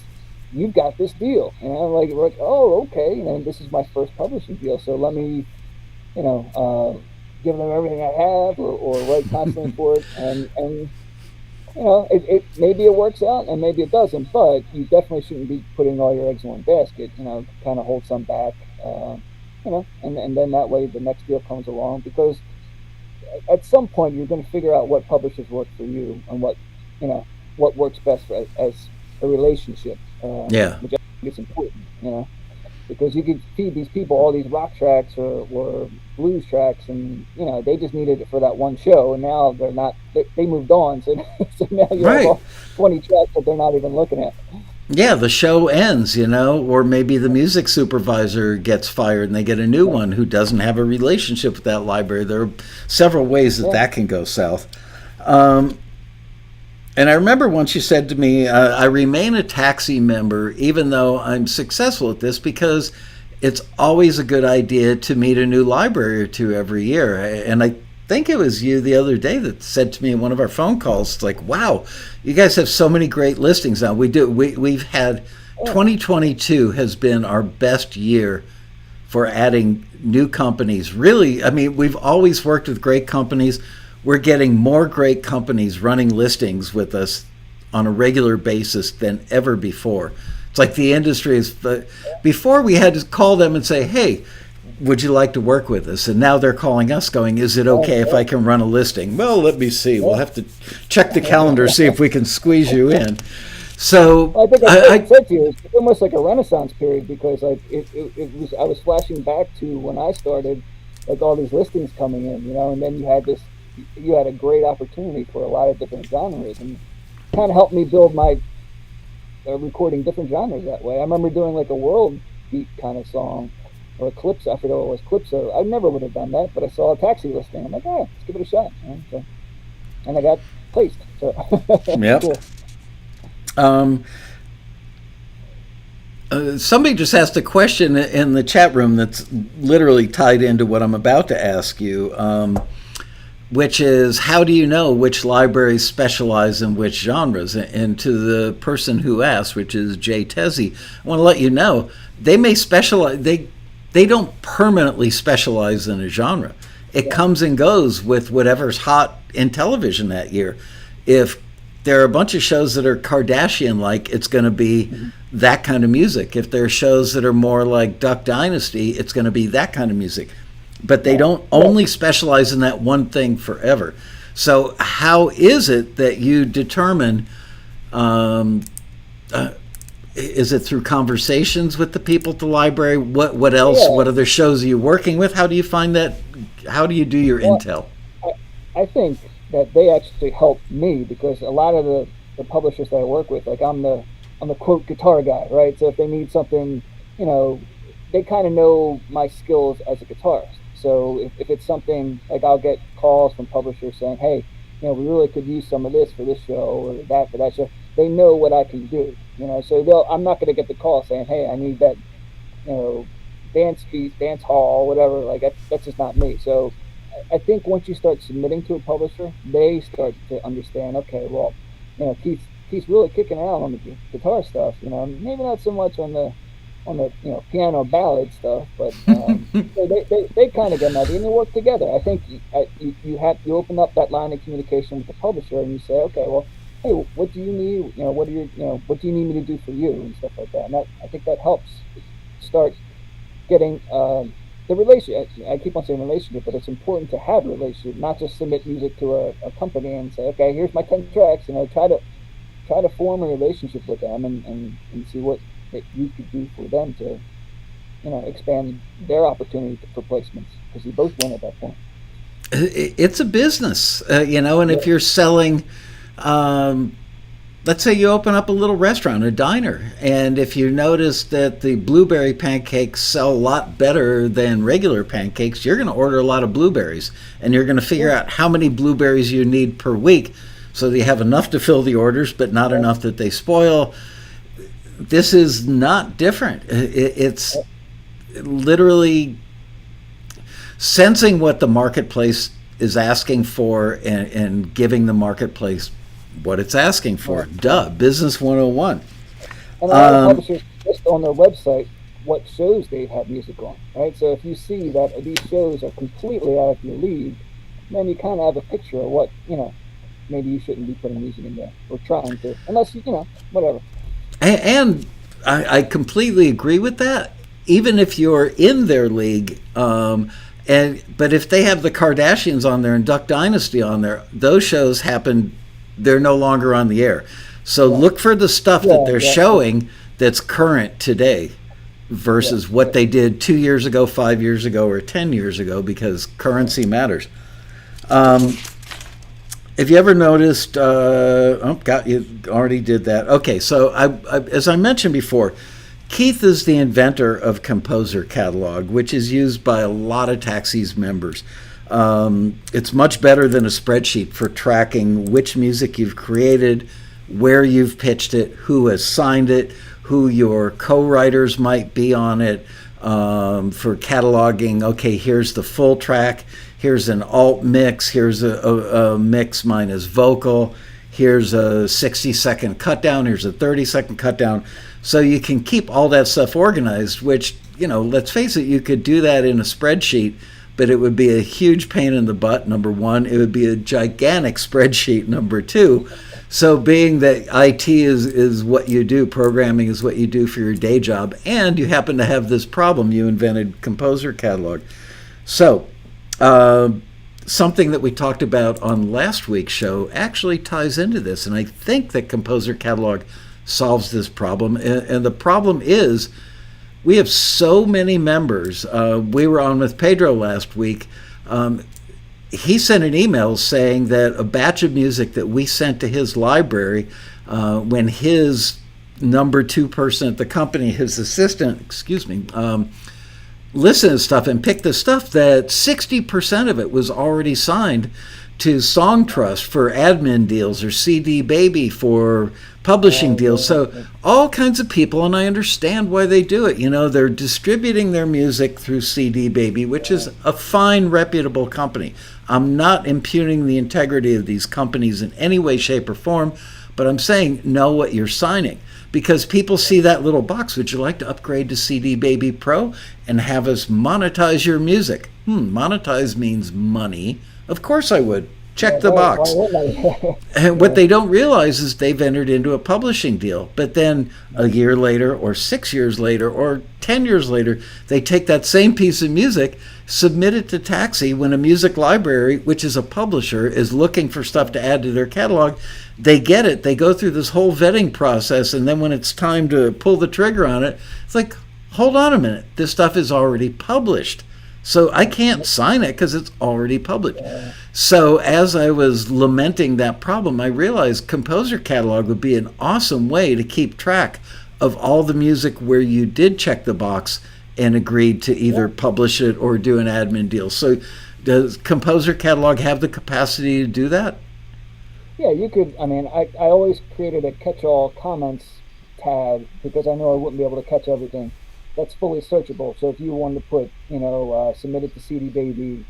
you've got this deal, like oh, okay, this is my first publishing deal, so let me, give them everything I have, or write constantly for it, and it maybe it works out and maybe it doesn't, but you definitely shouldn't be putting all your eggs in one basket. Kind of hold some back, and then that way the next deal comes along, because at some point you're going to figure out what publishers work for you and what works best as a relationship. Yeah. Which I think is important, because you could feed these people all these rock tracks or blues tracks, and they just needed it for that one show, and now they're not. They moved on, so now you have all 20 tracks that they're not even looking at. Yeah, the show ends, or maybe the music supervisor gets fired and they get a new one who doesn't have a relationship with that library. There are several ways that can go south. And I remember once you said to me, I remain a Taxi member even though I'm successful at this, because it's always a good idea to meet a new library or two every year. And I think it was you the other day that said to me in one of our phone calls, it's like, wow, you guys have so many great listings now. We've had 2022 has been our best year for adding new companies. Really, I mean, we've always worked with great companies. We're getting more great companies running listings with us on a regular basis than ever before. It's like the industry is, before we had to call them and say, hey, would you like to work with us? And now they're calling us going, is it okay if I can run a listing? Well, let me see. We'll have to check the calendar, see if we can squeeze you in. So I think I said to you, it's almost like a renaissance period, because I was flashing back to when I started, like all these listings coming in, and then you had a great opportunity for a lot of different genres, and kind of helped me build my recording different genres that way. I remember doing like a world beat kind of song, or a calypso. I forget what it was, calypso. I never would have done that, but I saw a Taxi listing. I'm like, let's give it a shot. So, and I got placed. So yeah. Cool. Somebody just asked a question in the chat room that's literally tied into what I'm about to ask you, which is, how do you know which libraries specialize in which genres? And to the person who asked, which is Jay Tezzi, I want to let you know, they may specialize, they don't permanently specialize in a genre. It comes and goes with whatever's hot in television that year. If there are a bunch of shows that are Kardashian-like, it's going to be that kind of music. If there are shows that are more like Duck Dynasty, it's going to be that kind of music. But they don't only specialize in that one thing forever. So how is it that you determine, is it through conversations with the people at the library? What else? Yeah. What other shows are you working with? How do you find that? How do you do your intel? I think that they actually help me, because a lot of the publishers that I work with, like I'm the quote guitar guy, right? So if they need something, they kind of know my skills as a guitarist. So if it's something like, I'll get calls from publishers saying, hey, we really could use some of this for this show, or that for that show. They know what I can do, so I'm not going to get the call saying, hey, I need that, dance beat, dance hall, whatever. Like that's just not me. So I think once you start submitting to a publisher, they start to understand, okay, well, Keith's really kicking around on the guitar stuff, maybe not so much on the piano ballad stuff, but so they kind of get an idea, and they work together. I think you open up that line of communication with the publisher, and you say, okay, well, hey, what do you need? What do you need me to do for you, and stuff like that. And I think that helps start getting the relationship, I keep on saying relationship, but it's important to have a relationship, not just submit music to a company and say, okay, here's my 10 tracks. Try to form a relationship with them and see what that you could do for them to, expand their opportunity for placements, because you both win at that point. It's a business, and if you're selling, let's say you open up a little restaurant, a diner, and if you notice that the blueberry pancakes sell a lot better than regular pancakes, you're going to order a lot of blueberries, and you're going to figure out how many blueberries you need per week so that you have enough to fill the orders, but not enough that they spoil. This is not different. It's literally sensing what the marketplace is asking for and giving the marketplace what it's asking for. Right. Duh, business 101. And a lot of publishers list on their website what shows they have music on, right? So if you see that these shows are completely out of your league, then you kind of have a picture of what, maybe you shouldn't be putting music in there or trying to, unless, whatever. And I completely agree with that. Even if you're in their league, but if they have the Kardashians on there and Duck Dynasty on there, those shows happen. They're no longer on the air. So look for the stuff that they're showing that's current today versus what they did 2 years ago, 5 years ago, or 10 years ago, because currency matters. Have you ever noticed, you already did that. Okay, so as I mentioned before, Keith is the inventor of Composer Catalog, which is used by a lot of Taxi's members. It's much better than a spreadsheet for tracking which music you've created, where you've pitched it, who has signed it, who your co-writers might be on it, for cataloging. Okay, here's the full track, here's an alt mix, here's a mix minus vocal, here's a 60-second cut down, here's a 30-second cut down. So you can keep all that stuff organized, which, let's face it, you could do that in a spreadsheet, but it would be a huge pain in the butt, number one. It would be a gigantic spreadsheet, number two. So being that IT is what you do, programming is what you do for your day job, and you happen to have this problem, you invented Composer Catalog. So something that we talked about on last week's show actually ties into this, and I think that Composer Catalog solves this problem. And the problem is we have so many members. We were on with Pedro last week. He sent an email saying that a batch of music that we sent to his library, when his number two person at the company, his assistant, listened to stuff and picked the stuff, that 60% of it was already signed to Song Trust for admin deals or CD Baby for publishing deals. So all kinds of people, and I understand why they do it. They're distributing their music through CD Baby, which is a fine, reputable company. I'm not impugning the integrity of these companies in any way, shape, or form, but I'm saying know what you're signing. Because people see that little box, would you like to upgrade to CD Baby Pro and have us monetize your music? Monetize means money. Of course I would. Check the box. And what they don't realize is they've entered into a publishing deal. But then a year later or 6 years later or 10 years later, they take that same piece of music, submit it to Taxi when a music library, which is a publisher, is looking for stuff to add to their catalog. They get it. They go through this whole vetting process. And then when it's time to pull the trigger on it, it's like, hold on a minute. This stuff is already published. So I can't sign it because it's already published. So as I was lamenting that problem, I realized Composer Catalog would be an awesome way to keep track of all the music where you did check the box and agreed to either publish it or do an admin deal. So does Composer Catalog have the capacity to do that? Yeah, you could. I always created a catch-all comments tab because I know I wouldn't be able to catch everything. That's fully searchable. So if you wanted to put, submit it to CD Baby,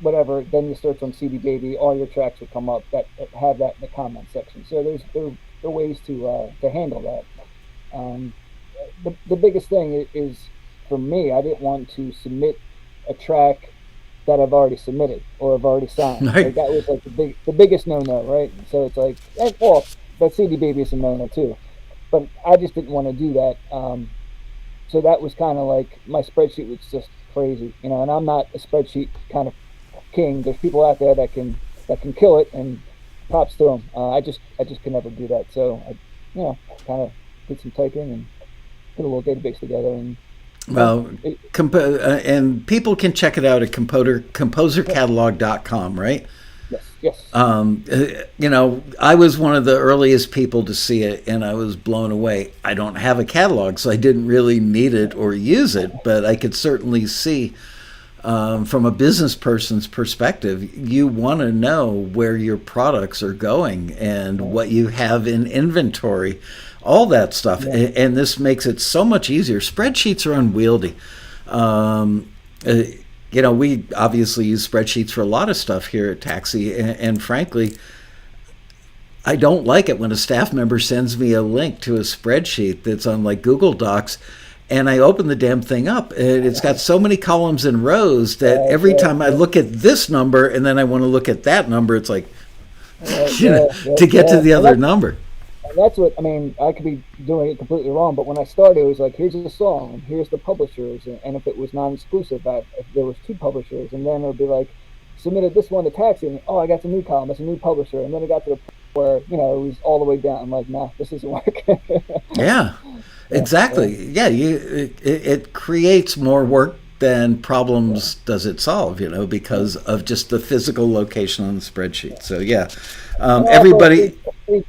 whatever, then you search on CD Baby, all your tracks would come up that have that in the comment section. So there are ways to handle that. The biggest thing is for me, I didn't want to submit a track that I've already submitted or I've already signed. Right. Like that was like the biggest no-no, right? So it's like, well, that CD Baby is a no-no too, but I just didn't want to do that. So that was kind of like my spreadsheet was just crazy, and I'm not a spreadsheet kind of king. There's people out there that can kill it, and props to them. I just could never do that. So I, kind of did some typing and put a little database together, and Well, and people can check it out at composercatalog.com, right? yes, yes. I was one of the earliest people to see it, and I was blown away. I don't have a catalog, so I didn't really need it or use it, but I could certainly see from a business person's perspective, you want to know where your products are going and what you have in inventory, all that stuff. Yeah. And this makes it so much easier. Spreadsheets are unwieldy. We obviously use spreadsheets for a lot of stuff here at Taxi, and frankly, I don't like it when a staff member sends me a link to a spreadsheet that's on like Google Docs, and I open the damn thing up, and it's got so many columns and rows that every time I look at this number and then I want to look at that number, it's like, to get to the other number. And that's what I mean. I could be doing it completely wrong, but when I started, it was like, here's the song, and here's the publishers, and if it was non-exclusive, if there was 2 publishers, and then it would be like, submitted this one to Taxi, and oh, I got the new column, it's a new publisher, and then it got to the point where it was all the way down. I'm like, nah, this isn't working. Yeah. Exactly. Yeah, it creates more work than problems does it solve, because of just the physical location on the spreadsheet. So yeah, everybody. I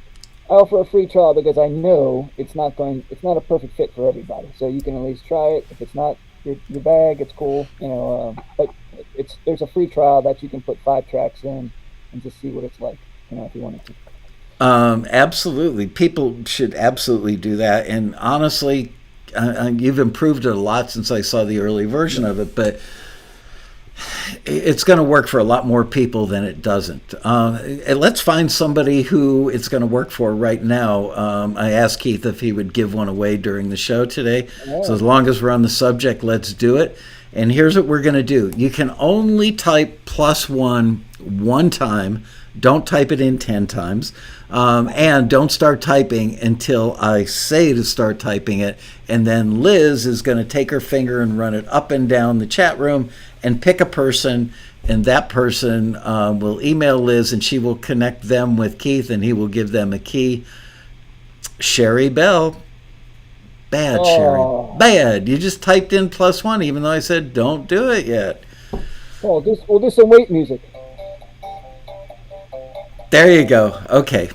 offer a free trial because I know it's not a perfect fit for everybody. So you can at least try it. If it's not your bag, it's cool, but there's a free trial that you can put 5 tracks in and just see what it's like, if you wanted to. Absolutely. People should absolutely do that. And honestly, you've improved it a lot since I saw the early version of it, but it's going to work for a lot more people than it doesn't. And let's find somebody who it's going to work for right now. I asked Keith if he would give one away during the show today. So as long as we're on the subject, let's do it. And here's what we're going to do. You can only type +1 time. Don't type it in 10 times. And don't start typing until I say to start typing it. And then Liz is going to take her finger and run it up and down the chat room and pick a person. And that person will email Liz, and she will connect them with Keith, and he will give them a key. Sherry Bell. Bad, oh. Sherry. Bad. You just typed in +1, even though I said don't do it yet. We'll do some wait music. There you go. Okay.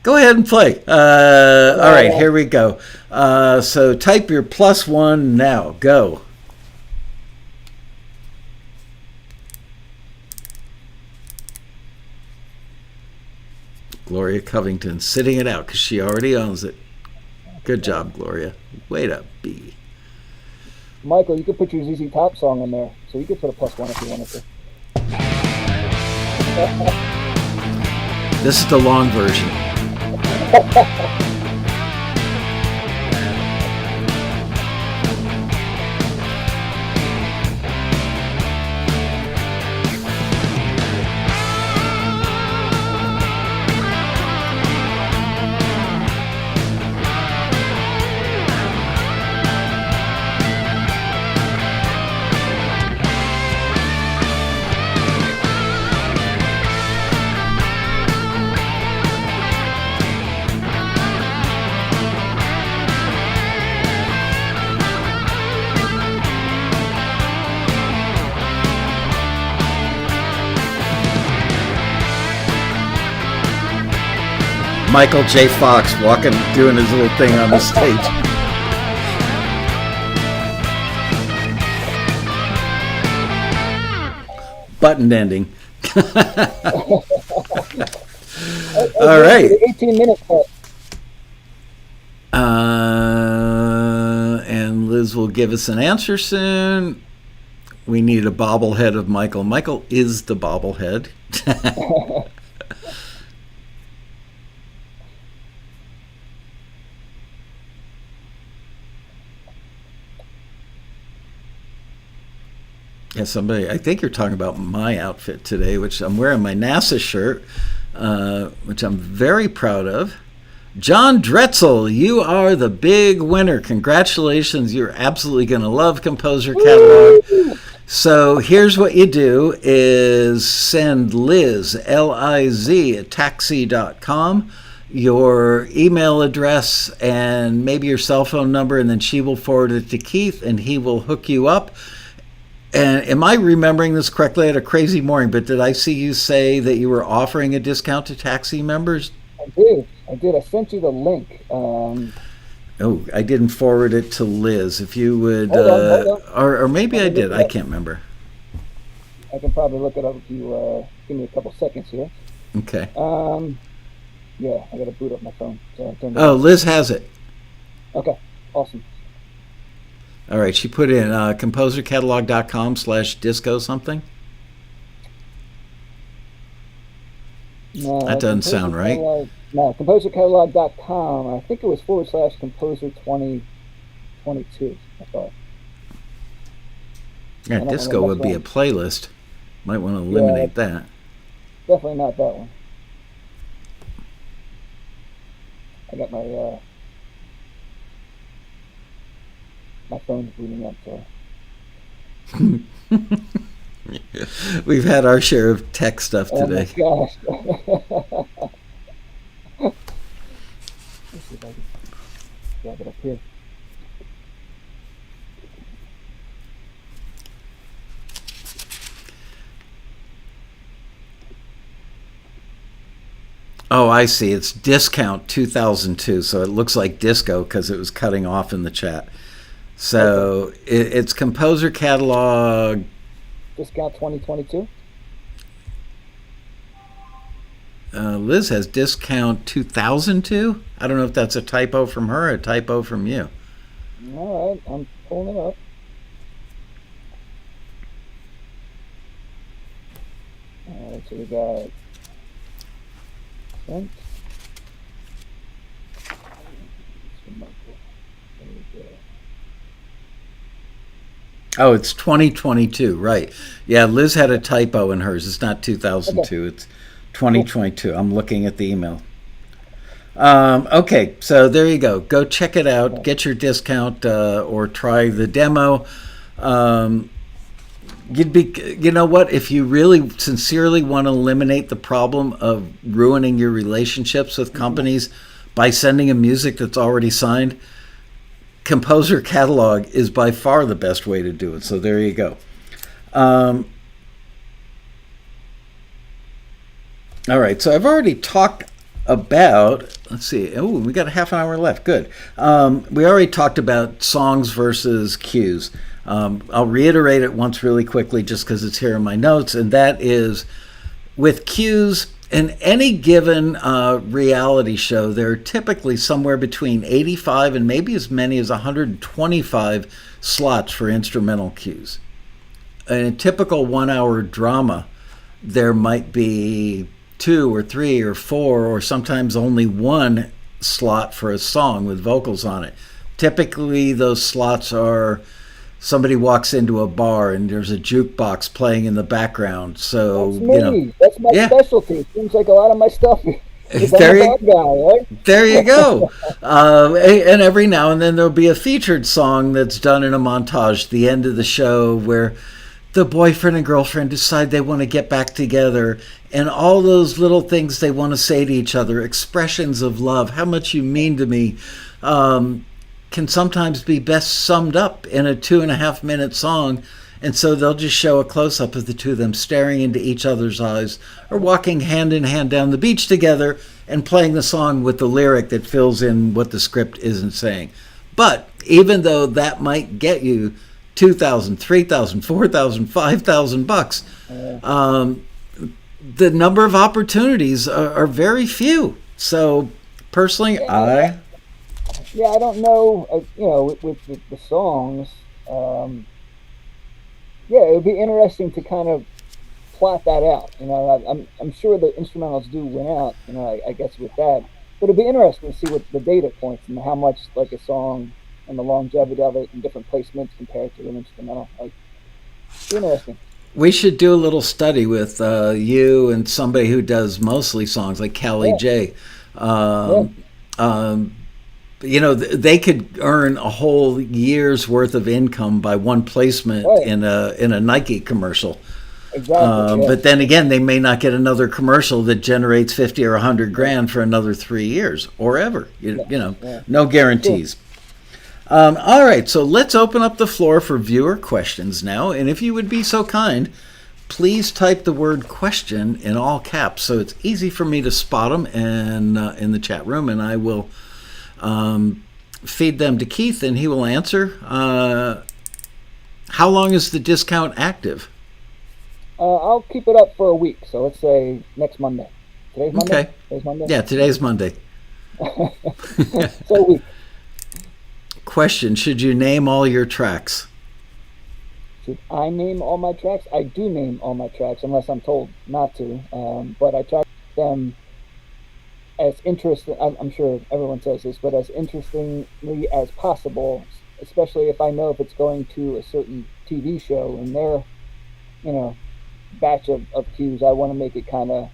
Go ahead and play. All right, here we go. So type your +1 now. Go. Gloria Covington sitting it out because she already owns it. Good job, Gloria. Way to be. Michael, you could put your ZZ Top song in there, so you could put a +1 if you wanted to. This is the long version. Michael J. Fox doing his little thing on the stage. Button ending. All right. 18 minutes. And Liz will give us an answer soon. We need a bobblehead of Michael. Michael is the bobblehead. Yeah, I think you're talking about my outfit today, which I'm wearing my NASA shirt, which I'm very proud of. John Drexel, you are the big winner. Congratulations. You're absolutely going to love Composer Catalog. So here's what you do is send Liz, L-I-Z, at taxi.com, your email address and maybe your cell phone number, and then she will forward it to Keith, and he will hook you up. And am I remembering this correctly? I had a crazy morning, but did I see you say that you were offering a discount to Taxi members? I did. I sent you the link. I didn't forward it to Liz. If you would, hold on. Or maybe I did. I can't remember. I can probably look it up if you give me a couple seconds here. Okay. Yeah, I got to boot up my phone. So Liz has it. Okay, awesome. All right, she put in composercatalog.com/disco something. No, that doesn't sound right. No, composercatalog.com. I think it was /composer 2022. I thought. Yeah, disco would be a playlist. Might want to eliminate that. Definitely not that one. I got my phone's booting up, so. We've had our share of tech stuff today. Oh my gosh. Let's see if I can grab it up here. Oh, I see. It's discount 2002, so it looks like disco because it was cutting off in the chat. So it's Composer Catalog. Discount 2022? Liz has discount 2002. I don't know if that's a typo from her or a typo from you. All right, I'm pulling it up. All right, so we got sent. Oh, it's 2022, right. Yeah, Liz had a typo in hers. It's not 2002, it's 2022. I'm looking at the email. Okay, so there you go. Go check it out. Get your discount or try the demo. You know what? If you really sincerely want to eliminate the problem of ruining your relationships with companies by sending them music that's already signed, Composer Catalog is by far the best way to do it. So there you go. All right. So I've already talked about, let's see. Oh, we got a half an hour left. Good. We already talked about songs versus cues. I'll reiterate it once really quickly just because it's here in my notes. And that is with cues, in any given reality show, there are typically somewhere between 85 and maybe as many as 125 slots for instrumental cues. In a typical 1 hour drama, there might be 2 or 3 or 4 or sometimes only one slot for a song with vocals on it. Typically, those slots are somebody walks into a bar and there's a jukebox playing in the background. So that's me. That's my specialty. It seems like a lot of my stuff is there on the guy, right? There you go. And every now and then there'll be a featured song that's done in a montage at the end of the show where the boyfriend and girlfriend decide they want to get back together, and all those little things they want to say to each other, expressions of love, how much you mean to me, can sometimes be best summed up in a 2.5 minute song. And so they'll just show a close-up of the two of them staring into each other's eyes or walking hand in hand down the beach together and playing the song with the lyric that fills in what the script isn't saying. But even though that might get you $2,000, $3,000, $4,000, $5,000, the number of opportunities are very few. So personally, I don't know, with the songs, it would be interesting to kind of plot that out. I'm sure the instrumentals do win out, I guess with that, but it'd be interesting to see what the data points and how much like a song and the longevity of it and different placements compared to an instrumental. It's interesting. We should do a little study with you and somebody who does mostly songs like Callie J. They could earn a whole year's worth of income by one placement Right. in a Nike commercial. Exactly. Yeah. But then again, they may not get another commercial that generates 50 or 100 grand for another 3 years or ever. Yeah. No guarantees. All right, so let's open up the floor for viewer questions now. And if you would be so kind, please type the word question in all caps so it's easy for me to spot them in the chat room, and I will feed them to Keith, and he will answer. How long is the discount active? I'll keep it up for a week. So let's say next Monday. Today's Monday? Okay. Today's Monday? Yeah, today's Monday. So a week. Question, should you name all your tracks? Should I name all my tracks? I do name all my tracks unless I'm told not to. But I try to make them as interesting. I'm sure everyone says this, but as interestingly as possible, especially if I know if it's going to a certain TV show and their, batch of cues. I want to make it kind of,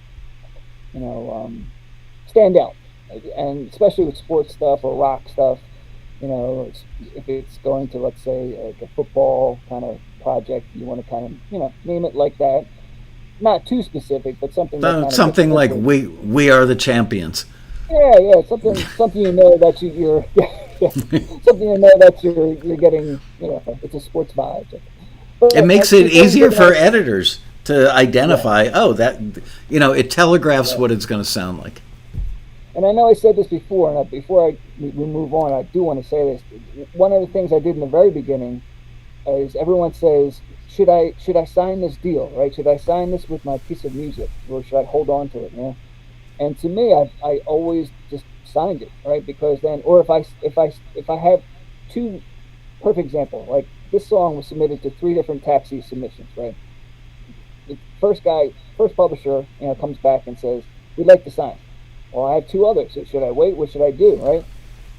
stand out. And especially with sports stuff or rock stuff, if it's going to, let's say, like a football kind of project, you want to kind of, name it like that. Not too specific, but something something like we are the champions. Yeah, something that you're something that you're getting. It's a sports vibe. But it makes it easier for editors to identify. Yeah. It telegraphs what it's going to sound like. And I know I said this before, and before we move on, I do want to say this. One of the things I did in the very beginning is everyone says, should I sign this deal, right? Should I sign this with my piece of music, or should I hold on to it? And to me, I always just signed it, right? Because then, or if I have two perfect example, like this song was submitted to 3 different taxi submissions, right? The first publisher, comes back and says, we'd like to sign. Well, I have 2 others. So should I wait? What should I do, right?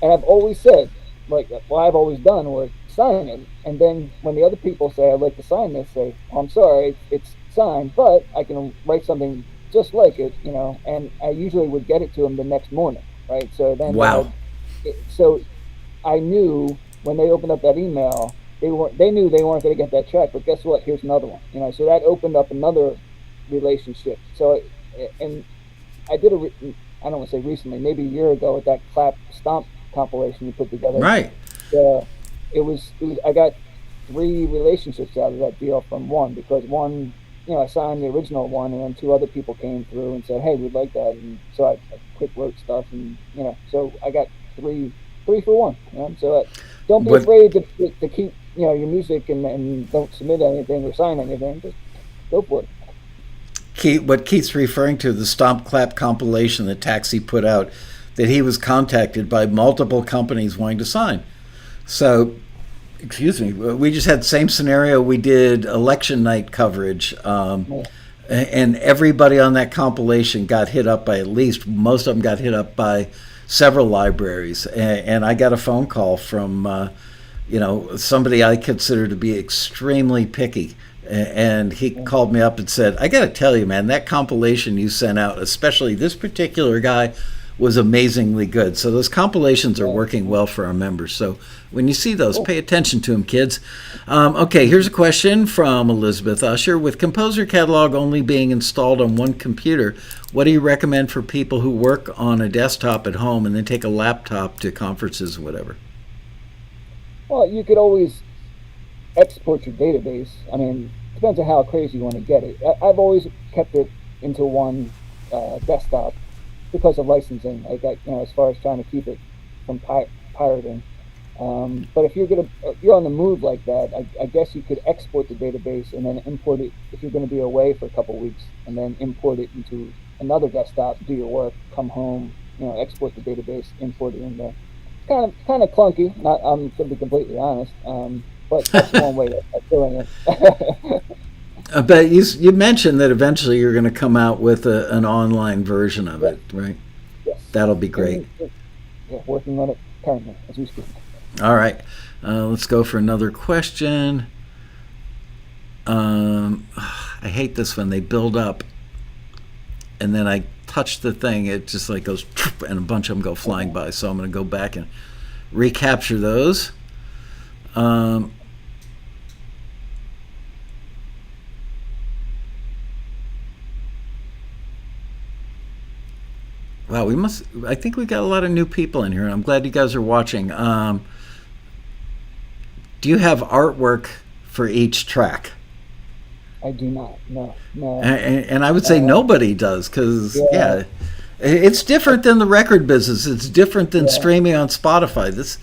And I've always said, I've always done was sign it. And then when the other people say, I'd like to sign this, say, I'm sorry, it's signed, but I can write something just like it, and I usually would get it to them the next morning, right? So then, wow. So I knew when they opened up that email, they knew they weren't going to get that check, but guess what? Here's another one, so that opened up another relationship. So, and I did I don't want to say recently, maybe a year ago, with that clap stomp compilation you put together. Right. I got 3 relationships out of that deal from one, because one, I signed the original one, and then 2 other people came through and said, hey, we'd like that. And so I quick wrote stuff, and, so I got 3 for 1. So don't be afraid to keep, your music and don't submit anything or sign anything. Just go for it. What Keith's referring to, the Stomp Clap compilation that Taxi put out, that he was contacted by multiple companies wanting to sign. So, excuse me, we just had the same scenario. We did election night coverage, and everybody on that compilation got hit up by most of them got hit up by several libraries. And I got a phone call from, somebody I consider to be extremely picky. And he called me up and said, I got to tell you, man, that compilation you sent out, especially this particular guy, was amazingly good. So those compilations are working well for our members. So when you see those, pay attention to them, kids. Okay, here's a question from Elizabeth Usher. With Composer Catalog only being installed on one computer, what do you recommend for people who work on a desktop at home and then take a laptop to conferences or whatever? Well, you could always export your database. I mean, it depends on how crazy you want to get it. I've always kept it into one desktop because of licensing, as far as trying to keep it from pirating. But if you're on the move like that, I guess you could export the database and then import it if you're going to be away for a couple weeks, and then import it into another desktop, do your work, come home, export the database, import it in there. It's kind of clunky. I'm going to be completely honest. But that's one way of doing it. But you mentioned that eventually you're going to come out with an online version of it, right? Yes. That'll be great. Yeah, working on it currently as we speak. All right. Let's go for another question. I hate this when they build up and then I touch the thing, it just like goes, and a bunch of them go flying by. So I'm going to go back and recapture those. Wow, I think we got a lot of new people in here, and I'm glad you guys are watching. Do you have artwork for each track? I do not. No. And I would say nobody does, because it's different than the record business. It's different than streaming on Spotify. This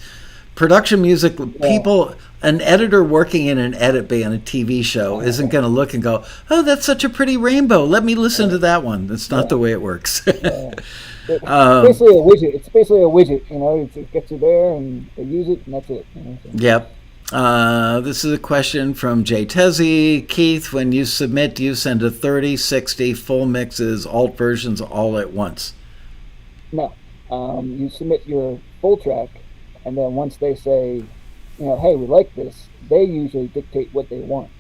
production music, people, an editor working in an edit bay on a TV show isn't going to look and go, "Oh, that's such a pretty rainbow. Let me listen to that one." That's not the way it works. It's basically a widget. It's basically a widget. It gets you there, and they use it, and that's it. Yep. This is a question from Jay Tezzi. Keith, when you submit, do you send a 30, 60, full mixes, alt versions all at once? No. You submit your full track, and then once they say, hey, we like this, they usually dictate what they want.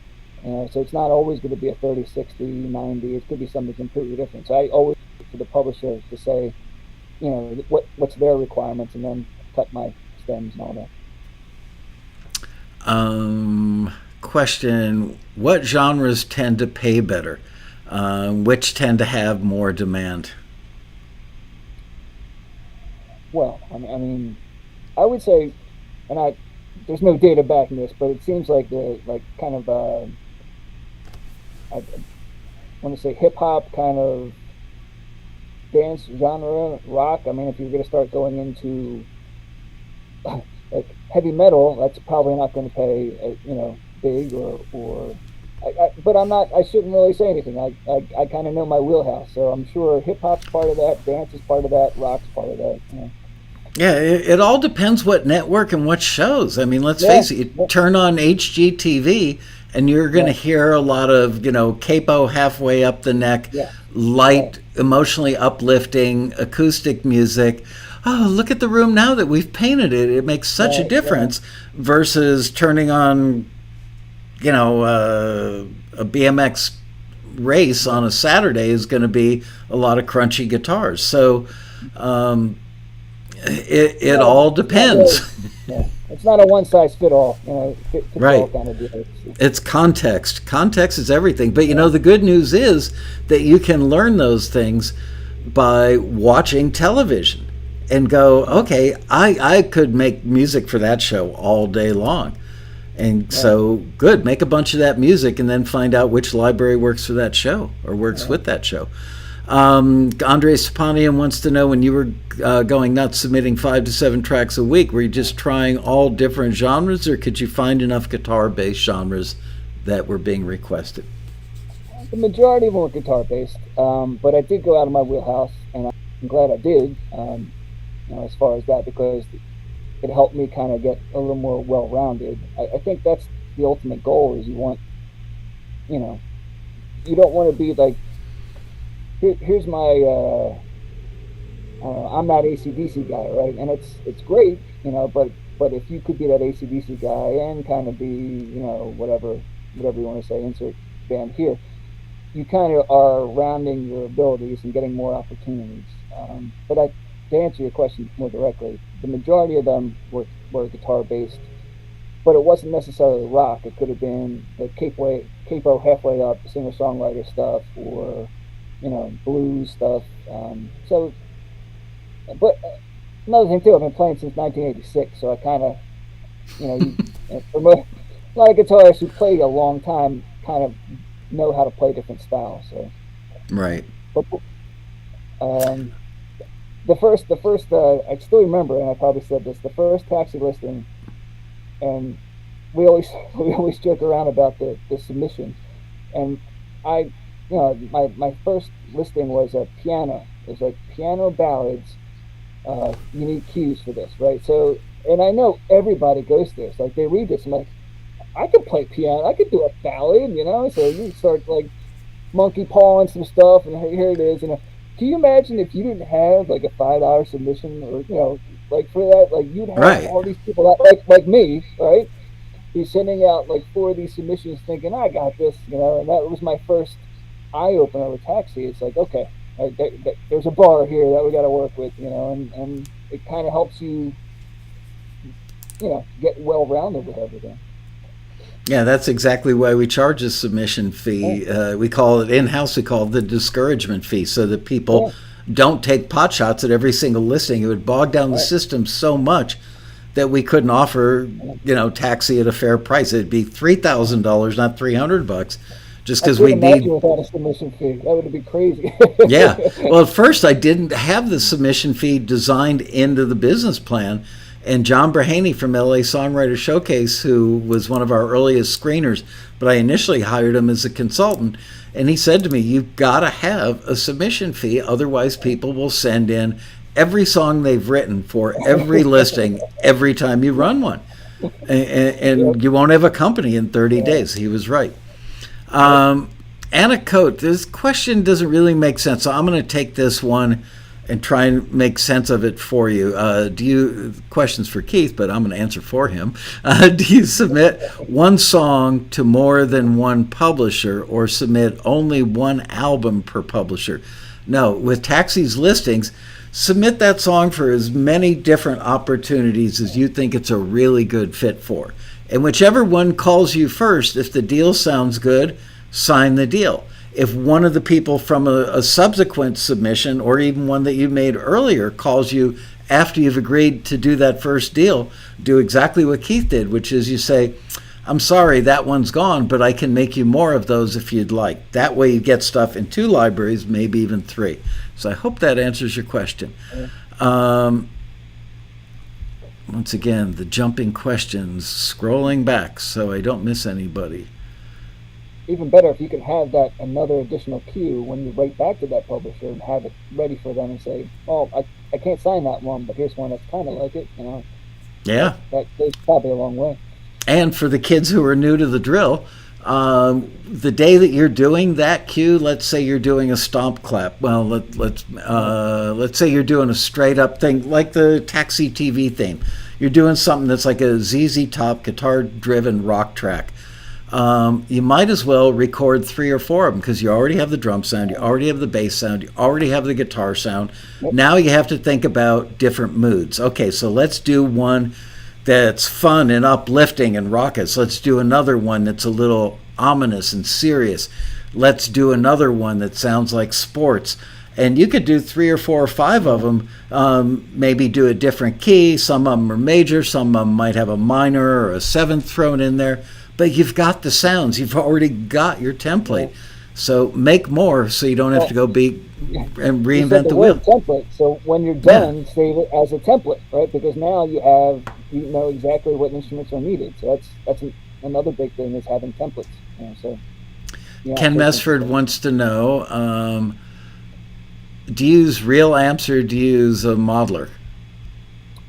So it's not always going to be a 30, 60, 90. It could be something completely different. So I always look for the publisher to say, what's their requirements, and then cut my stems and all that. Question, what genres tend to pay better? Which tend to have more demand? Well, I mean, I would say, and there's no data backing this, but it seems like I want to say hip hop, kind of dance genre, rock. I mean, if you're going to start going into like heavy metal, that's probably not going to pay, big but I'm not. I shouldn't really say anything. I kind of know my wheelhouse, so I'm sure hip hop's part of that, dance is part of that, rock's part of that. Yeah, it all depends what network and what shows. I mean, let's face it. You turn on HGTV, and you're going to hear a lot of capo halfway up the neck, light, emotionally uplifting acoustic music. Oh, look at the room now that we've painted it. It makes such a difference versus turning on, a BMX race on a Saturday is going to be a lot of crunchy guitars. So it all depends. It's not a one-size-fit-all, right. kind of deal. It's context. Context is everything. But, the good news is that you can learn those things by watching television. And go, okay, I could make music for that show all day long. And so, good, make a bunch of that music and then find out which library works for that show or works with that show. Andre Stepanian wants to know, when you were going nuts submitting 5 to 7 tracks a week, were you just trying all different genres, or could you find enough guitar-based genres that were being requested? The majority of them were guitar-based, but I did go out of my wheelhouse, and I'm glad I did. As far as that, because it helped me kind of get a little more well-rounded. I think that's the ultimate goal, is you want, you don't want to be like, here's my, I'm that AC/DC guy, right? And it's great, but if you could be that AC/DC guy and kind of be, whatever you want to say, insert band here, you kind of are rounding your abilities and getting more opportunities. But to answer your question more directly, the majority of them were guitar-based, but it wasn't necessarily rock. It could have been the capo halfway up, singer-songwriter stuff, or, blues stuff. But another thing, too, I've been playing since 1986, so I kind of, for a lot of guitarists who play a long time kind of know how to play different styles. So. Right. But, the first, I still remember, and I probably said this, the first taxi listing, and we always joke around about the submission, and my first listing was a piano. It was like piano ballads. You need cues for this, right? So, and I know everybody goes through this. Like, they read this, and I'm like, I could play piano. I could do a ballad, So you start like monkey pawing some stuff, and here it is, Can you imagine if you didn't have like a $5 submission, or like for that, like you'd have all these people that, like me, right? Be sending out like 4 of these submissions, thinking I got this, and that was my first eye opener with Taxi. It's like, okay, Right? There's a bar here that we got to work with, and it kind of helps you, get well rounded with everything. Yeah, that's exactly why we charge a submission fee. We call it in-house, we call it the discouragement fee, so that people don't take pot shots at every single listing. It would bog down the system so much that we couldn't offer, taxi at a fair price. It'd be $3,000, not $300, just because we need. Without a submission fee, that would be crazy. Yeah. Well, at first I didn't have the submission fee designed into the business plan. And John Brahaney from LA Songwriter Showcase, who was one of our earliest screeners, but I initially hired him as a consultant, and he said to me, you've got to have a submission fee, otherwise people will send in every song they've written for every listing every time you run one. And you won't have a company in 30 days. He was right. Anna Coate, this question doesn't really make sense, so I'm going to take this one and try and make sense of it for you. Questions for Keith, but I'm going to answer for him. Do you submit one song to more than one publisher or submit only one album per publisher? No, with Taxi's listings, submit that song for as many different opportunities as you think it's a really good fit for. And whichever one calls you first, if the deal sounds good, sign the deal. If one of the people from a subsequent submission, or even one that you made earlier, calls you after you've agreed to do that first deal, do exactly what Keith did, which is you say, I'm sorry, that one's gone, but I can make you more of those if you'd like. That way you get stuff in 2 libraries, maybe even 3. So I hope that answers your question. Once again, the jumping questions, scrolling back so I don't miss anybody. Even better if you could have that another additional cue when you write back to that publisher and have it ready for them and say, I can't sign that one, but here's one that's kind of like it, Yeah. That goes probably a long way. And for the kids who are new to the drill, the day that you're doing that cue, let's say you're doing a stomp clap. Well, let's say you're doing a straight up thing like the TAXITV theme. You're doing something that's like a ZZ Top guitar driven rock track. You might as well record 3 or 4 of them because you already have the drum sound, you already have the bass sound, you already have the guitar sound. Now you have to think about different moods. Okay, so let's do one that's fun and uplifting and raucous. Let's do another one that's a little ominous and serious. Let's do another one that sounds like sports. And you could do 3 or 4 or 5 of them, maybe do a different key. Some of them are major, some of them might have a minor or a 7th thrown in there. But you've got the sounds. You've already got your template. So make more so you don't have to go and reinvent the wheel. Template. So when you're done, save it as a template, right? Because now you know exactly what instruments are needed. So that's another big thing is having templates. Ken Mesford wants to know, do you use real amps or do you use a modeler?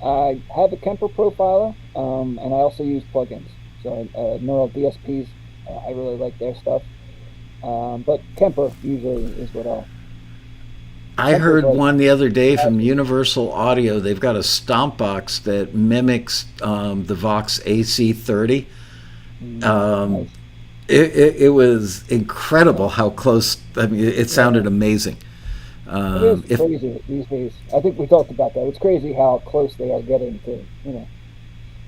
I have a Kemper profiler, and I also use plugins. So neural DSPs, I really like their stuff. But Kemper usually is what I heard one the other day from Universal Audio. They've got a stomp box that mimics the Vox AC30. Nice. It was incredible how close. I mean, it sounded amazing. It is crazy these days. I think we talked about that. It's crazy how close they are getting to,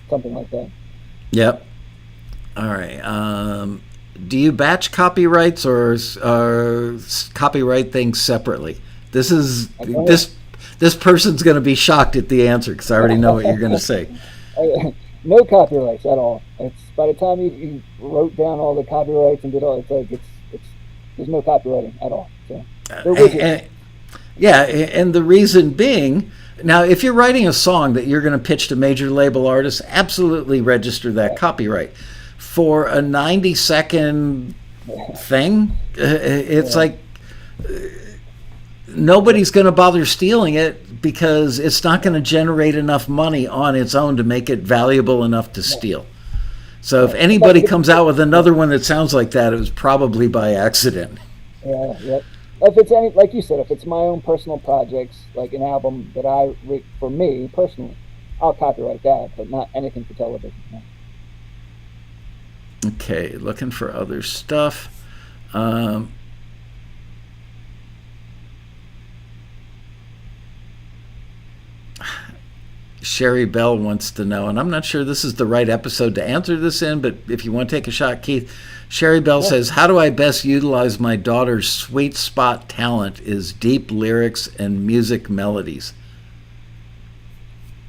something like that. Yep. All right. Do you batch copyrights or copyright things separately? This person's going to be shocked at the answer because I already know what you're going to say. No copyrights at all. It's by the time you wrote down all the copyrights and did all, it's there's no copywriting at all. So and the reason being, now if you're writing a song that you're going to pitch to major label artists, absolutely register that copyright. For a 90-second thing, it's like nobody's going to bother stealing it because it's not going to generate enough money on its own to make it valuable enough to steal. So if anybody comes out with another one that sounds like that, it was probably by accident. Yeah, yep. If it's like you said, if it's my own personal projects, like an album that for me personally, I'll copyright that, but not anything for television. No. Okay, looking for other stuff. Sherry Bell wants to know, and I'm not sure this is the right episode to answer this in, but if you want to take a shot, Keith. Sherry Bell says, how do I best utilize my daughter's sweet spot talent is deep lyrics and music melodies?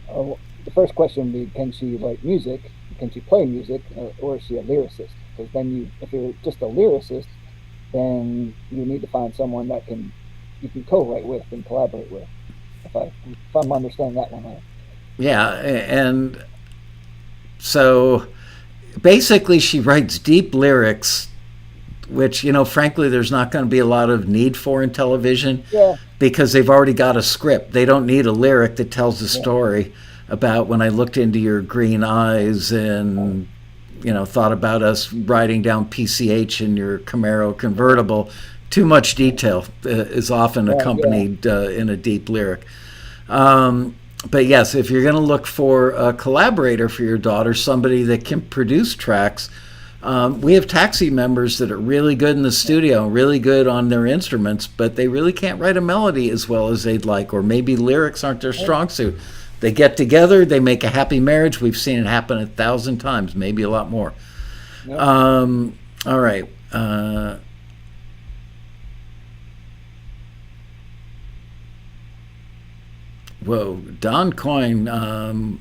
The first question would be, can she write music? Can she play music? Or is she a lyricist? Because then if you're just a lyricist, then you need to find someone that you can co-write with and collaborate with. If I'm understanding that one right. Yeah, and so basically she writes deep lyrics, which, frankly, there's not going to be a lot of need for in television because they've already got a script. They don't need a lyric that tells a story about when I looked into your green eyes and, thought about us riding down PCH in your Camaro convertible. Too much detail is often accompanied in a deep lyric. But yes, if you're going to look for a collaborator for your daughter, somebody that can produce tracks, we have Taxi members that are really good in the studio, really good on their instruments, but they really can't write a melody as well as they'd like, or maybe lyrics aren't their strong suit. They get together, they make a happy marriage. We've seen it happen 1,000 times, maybe a lot more. Yep. All right. Whoa, Don Coyne, and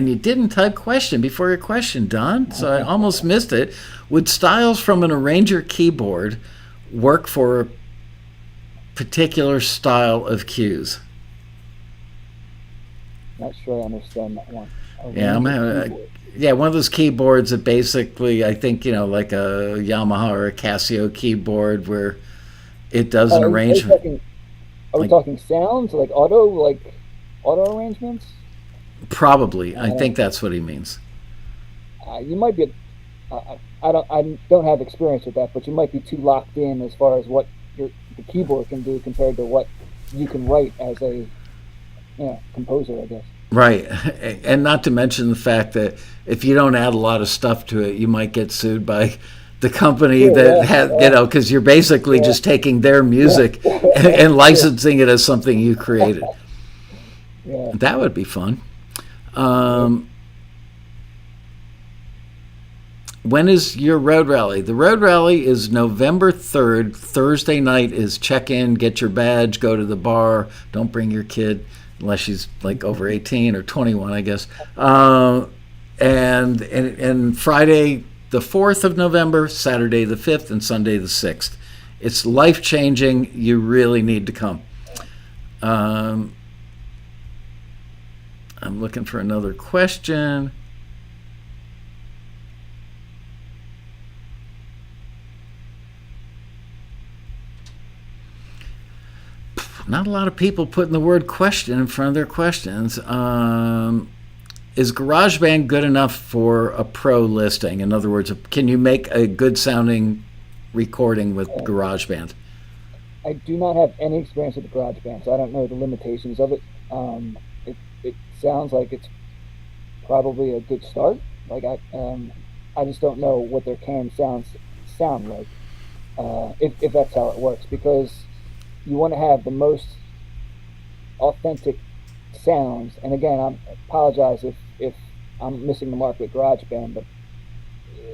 you didn't type question before your question, Don, so I almost missed it. Would styles from an arranger keyboard work for a particular style of cues? Not sure I understand that one. One of those keyboards that basically, I think, like a Yamaha or a Casio keyboard where it does an arrangement. Are we talking sounds, like auto arrangements? Probably. I think that's what he means. You might be. I don't have experience with that, but you might be too locked in as far as what the keyboard can do compared to what you can write as a composer, I guess. Right, and not to mention the fact that if you don't add a lot of stuff to it, you might get sued by the company because you're basically just taking their music and licensing it as something you created. That would be fun. When is your road rally? The road rally is November 3rd. Thursday night is check in, get your badge, go to the bar. Don't bring your kid unless she's like over 18 or 21, I guess. And Friday the 4th of November, Saturday the 5th, and Sunday the 6th. It's life-changing. You really need to come. I'm looking for another question. Not a lot of people putting the word question in front of their questions. Is GarageBand good enough for a pro listing? In other words, can you make a good sounding recording with GarageBand? I do not have any experience with GarageBand, so I don't know the limitations of it. It sounds like it's probably a good start. Like I just don't know what their canned sounds sound like, if that's how it works, because you want to have the most authentic sounds. And again, I apologize if I'm missing the mark with GarageBand, but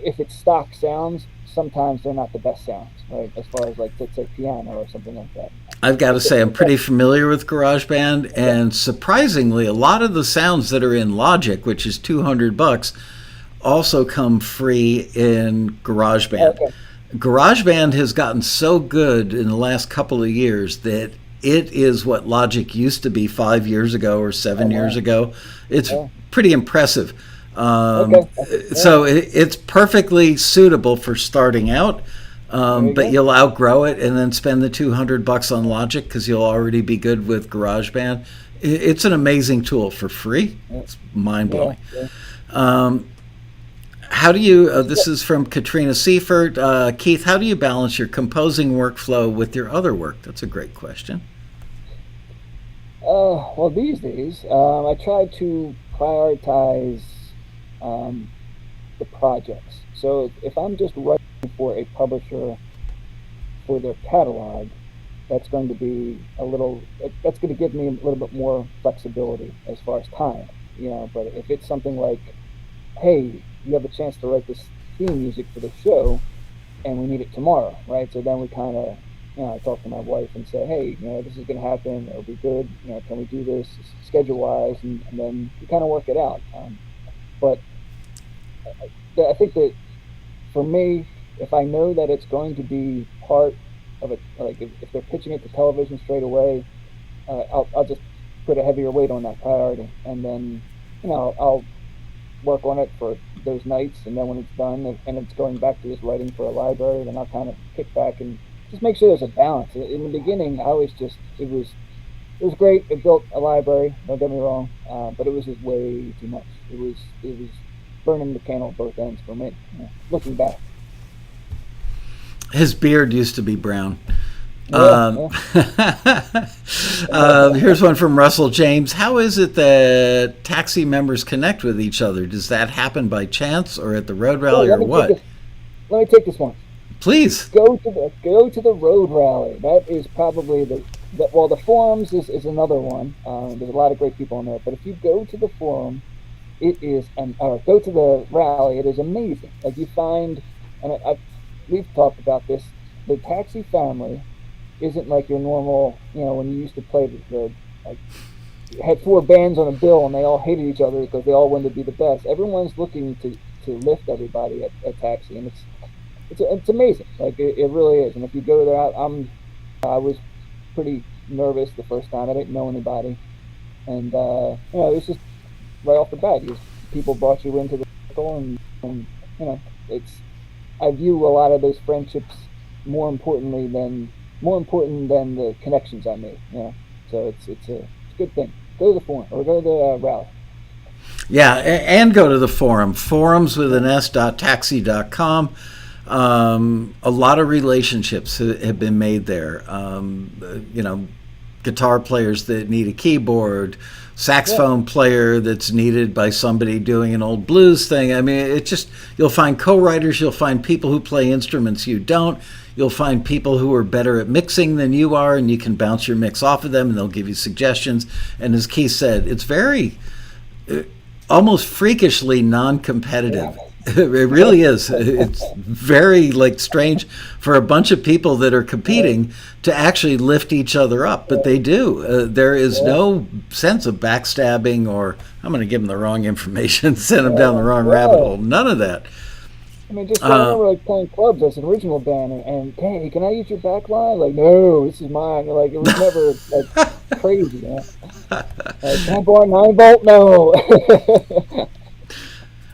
if it's stock sounds, sometimes they're not the best sounds, right? As far as like, let's say, piano or something like that. I've got to say, I'm pretty familiar with GarageBand, and surprisingly, a lot of the sounds that are in Logic, which is $200, also come free in GarageBand. Okay. GarageBand has gotten so good in the last couple of years that it is what Logic used to be 5 years ago or 7 years ago. It's pretty impressive. So it's perfectly suitable for starting out, but you'll outgrow it and then spend the $200 on Logic because you'll already be good with GarageBand. It's an amazing tool for free. It's mind-blowing. How do you, this is from Katrina Seifert, Keith, how do you balance your composing workflow with your other work? That's a great question. Well, these days, I try to prioritize the projects. So if I'm just writing for a publisher for their catalog, that's going to be that's going to give me a little bit more flexibility as far as time. But if it's something like, hey, you have a chance to write this theme music for the show, and we need it tomorrow, right? So then we kind of, I talk to my wife and say, hey, this is going to happen. It'll be good. Can we do this schedule wise? And then we kind of work it out. But I think that for me, if I know that it's going to be part of it, like if they're pitching it to television straight away, I'll just put a heavier weight on that priority, and then I'll work on it for those nights, and then when it's done and it's going back to just writing for a library, then I'll kind of kick back and just make sure there's a balance. In the beginning, I always just it was great. It built a library. Don't get me wrong, but it was just way too much. It was burning the candle at both ends for me. Looking back, his beard used to be brown. Yeah. Here's one from Russell James. How is it that taxi members connect with each other? Does that happen by chance or at the road rally or what? Let me take this one. Please. Go to the road rally. That is probably the forums is another one. There's a lot of great people on there. But if you go to the forum, it is or go to the rally, it is amazing. Like you find, and we've talked about this, the taxi family isn't like your normal, when you used to play like you had 4 bands on a bill and they all hated each other because they all wanted to be the best. Everyone's looking to lift everybody at taxi, and it's amazing. Like it really is. And if you go there, I was pretty nervous the first time. I didn't know anybody, and it's just right off the bat, people brought you into the circle, and I view a lot of those friendships more important than the connections I made. So it's a good thing. Go to the forum or go to the rally. Yeah, and go to the forum. Forums with an s.taxi.com. A lot of relationships have been made there. Guitar players that need a keyboard, saxophone player that's needed by somebody doing an old blues thing. I mean, you'll find co-writers, you'll find people who play instruments you don't, you'll find people who are better at mixing than you are, and you can bounce your mix off of them and they'll give you suggestions. And as Keith said, it's very, almost freakishly non-competitive. Yeah. It really is. It's very strange for a bunch of people that are competing to actually lift each other up, but they do. There is no sense of backstabbing or I'm going to give them the wrong information, send them down the wrong rabbit hole. None of that. I mean, just I remember playing clubs as an original band, and hey, can I use your back line? Like, no, this is mine. Like, it was never crazy. Like, 10 volt, 9 volt, no.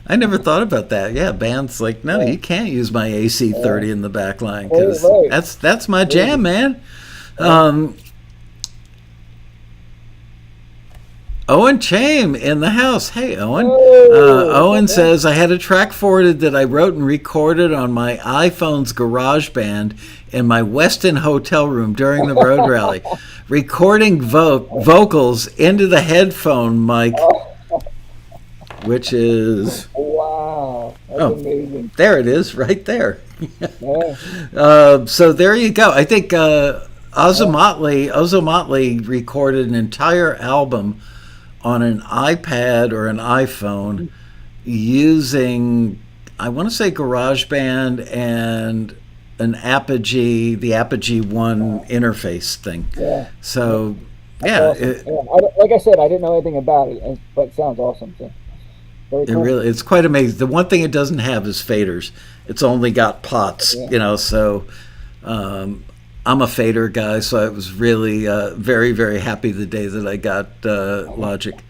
I never thought about that. Yeah, bands no, you can't use my AC30 in the back line because that's my jam, man. Owen Chame in the house. Hey, Owen. Owen says, I had a track forwarded that I wrote and recorded on my iPhone's GarageBand in my Westin hotel room during the road rally, recording vocals into the headphone mic. Which is that's amazing. There it is, right there. Yeah. So there you go. I think Ozomotley recorded an entire album on an iPad or an iPhone using, I want to say, GarageBand and an Apogee, the Apogee One interface thing. Yeah. So awesome. Like I said, I didn't know anything about it, but it sounds awesome too. Cool. It's quite amazing. The one thing it doesn't have is faders. It's only got pots, so I'm a fader guy, so I was really very, very happy the day that I got Logic.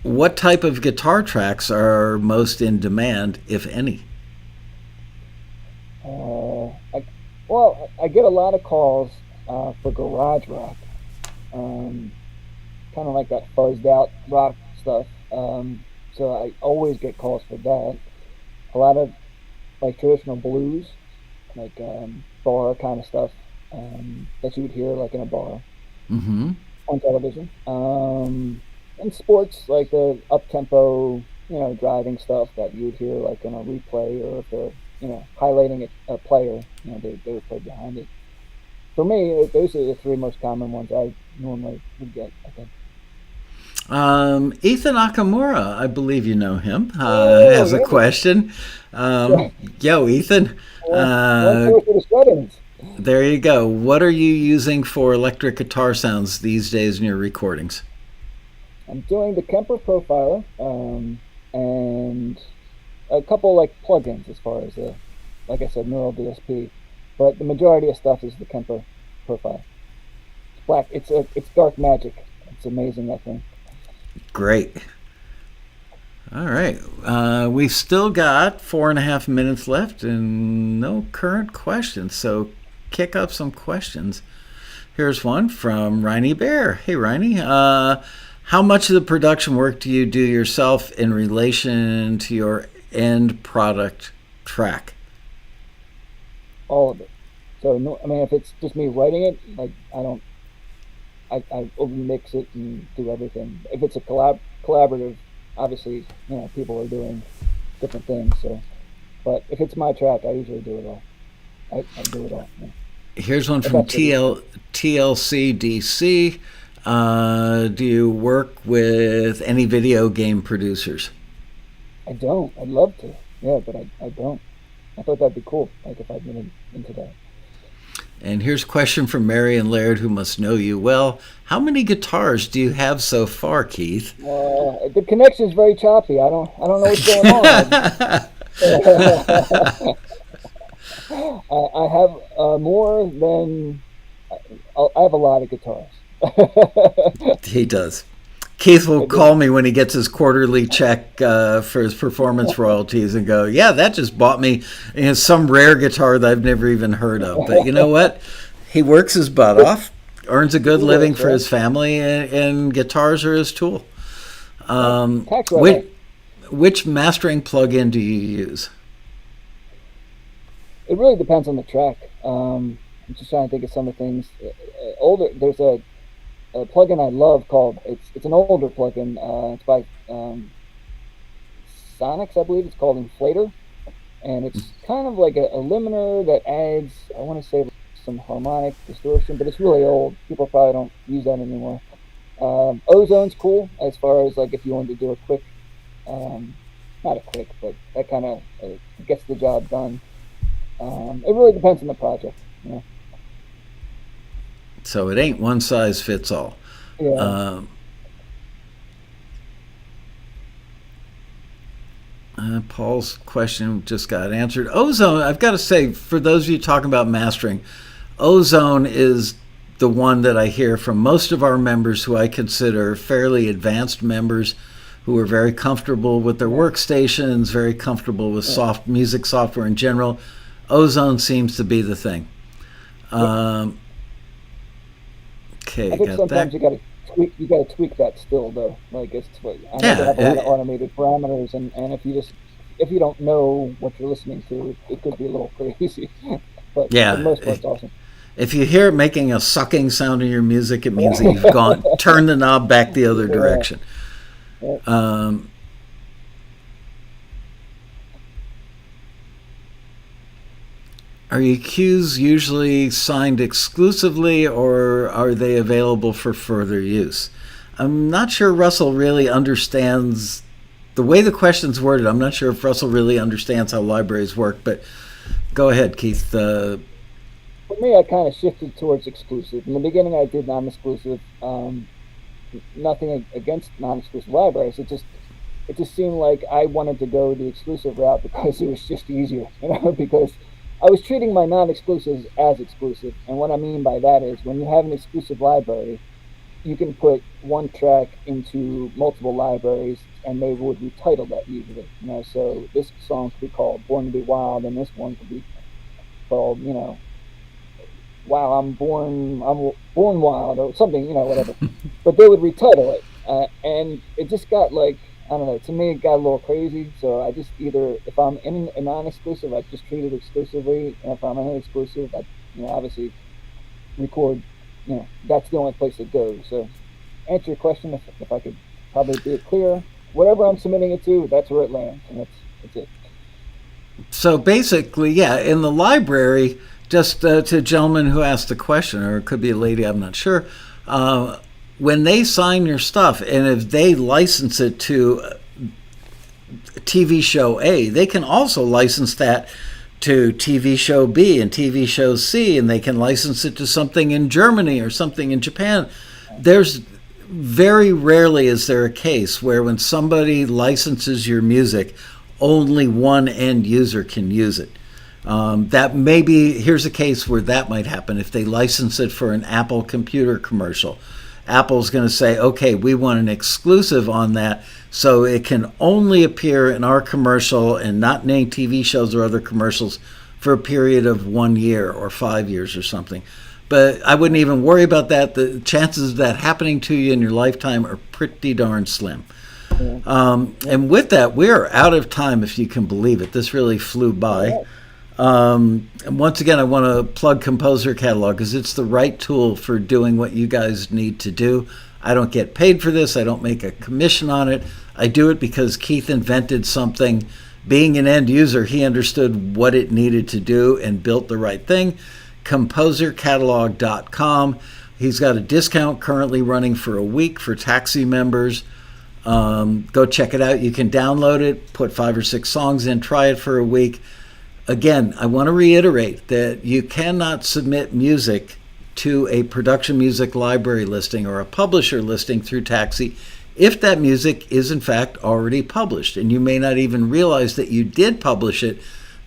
What type of guitar tracks are most in demand, if any? I get a lot of calls for garage rock. Kind of like that fuzzed out rock stuff. So I always get calls for that. A lot of traditional blues, bar kind of stuff that you would hear in a bar on television. And sports, like the up tempo, driving stuff that you would hear in a replay, or if they're highlighting a player, they would play behind it. for me, those are the three most common ones I normally would get, I think. Ethan Nakamura, I believe you know him, Oh, has a yeah. question. Yo, Ethan, One uh, fourth of the settings. there you go. What are you using for electric guitar sounds these days in your recordings? I'm doing the Kemper Profiler, and a couple like plugins as far as like I said, neural DSP. But the majority of stuff is the Kemper Profile. It's black. It's dark magic. It's amazing, that thing. Great. All right. We've still got 4.5 minutes left and no current questions. So kick up some questions. Here's one from Riney Bear. Hey, Riney. How much of the production work do you do yourself in relation to your end product track? All of it. So no, I mean, if it's just me writing it, like I don't, I over mix it and do everything. If it's a collaborative, obviously, people are doing different things. So, but if it's my track, I usually do it all. I do it all. Yeah. Here's one from TLCDC. Do you work with any video game producers? I don't. I'd love to. Yeah, but I don't. I thought that'd be cool. Like if I'd been into that. And here's a question from Marion Laird, who must know you well. How many guitars do you have so far, Keith? The connection's very choppy. I don't know what's going on. I have more than I have a lot of guitars. He does. Keith will call me when he gets his quarterly check for his performance royalties and go, yeah, that just bought me some rare guitar that I've never even heard of. But you know what? He works his butt off, earns a good living for his family, and guitars are his tool. Which mastering plugin do you use? It really depends on the track. I'm just trying to think of some of the things. There's a plugin I love called it's an older plugin. It's by Sonics, I believe. It's called Inflator, and it's kind of like a limiter that adds, I want to say, some harmonic distortion, but it's really old. People probably don't use that anymore. Ozone's cool as far as like if you wanted to do a quick, not a quick, but that kind of gets the job done. It really depends on the project. So it ain't one size fits all. Yeah. Paul's question just got answered. Ozone, I've got to say, for those of you talking about mastering, Ozone is the one that I hear from most of our members who I consider fairly advanced members who are very comfortable with their workstations, very comfortable with soft music software in general. Ozone seems to be the thing. Okay, I think got sometimes that. you gotta tweak that still though. Like I know they have a lot of automated parameters, and if you don't know what you're listening to, it could be a little crazy. But for the most part, it's awesome. If you hear it making a sucking sound in your music, it means that you've turned the knob back the other direction. Are your cues usually signed exclusively, or are they available for further use? I'm not sure Russell really understands the way the question's worded. I'm not sure if Russell really understands how libraries work, but go ahead, Keith. For me, I kind of shifted towards exclusive. In the beginning, I did non-exclusive. Nothing against non-exclusive libraries. It just seemed like I wanted to go the exclusive route because it was just easier, because I was treating my non-exclusives as exclusive. And what I mean by that is when you have an exclusive library, you can put one track into multiple libraries and they would retitle that usually. So this song could be called Born to Be Wild, and this one could be called, Wow, I'm born wild, or something, whatever. But they would retitle it. And it just got like, I don't know, to me it got a little crazy. So I just either, if I'm in a non-exclusive, I just treat it exclusively. And if I'm in an exclusive, I obviously record, that's the only place it goes. So answer your question, if I could probably be it clear. Whatever I'm submitting it to, that's where it lands. And that's it. So basically, in the library, just to a gentleman who asked the question, or it could be a lady, I'm not sure. When they sign your stuff, and if they license it to TV show A, they can also license that to TV show B and TV show C, and they can license it to something in Germany or something in Japan. There's very rarely is there a case where when somebody licenses your music, only one end user can use it. That maybe, here's a case where that might happen if they license it for an Apple computer commercial. Apple's going to say, okay, we want an exclusive on that, so it can only appear in our commercial and not in any TV shows or other commercials for a period of 1 year or 5 years or something. But I wouldn't even worry about that. The chances of that happening to you in your lifetime are pretty darn slim. Yeah. And with that, we're out of time, if you can believe it. This really flew by. Yeah. And once again, I want to plug Composer Catalog because it's the right tool for doing what you guys need to do. I don't get paid for this. I don't make a commission on it. I do it because Keith invented something. Being an end user, he understood what it needed to do and built the right thing. ComposerCatalog.com. He's got a discount currently running for a week for Taxi members. Go check it out. You can download it, put 5 or 6 songs in, try it for a week. Again, I want to reiterate that you cannot submit music to a production music library listing or a publisher listing through Taxi if that music is in fact already published. And you may not even realize that you did publish it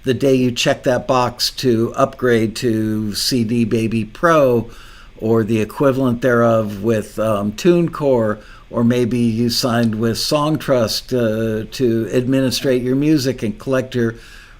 the day you check that box to upgrade to CD Baby Pro or the equivalent thereof with TuneCore, or maybe you signed with Songtrust to administrate your music and collect your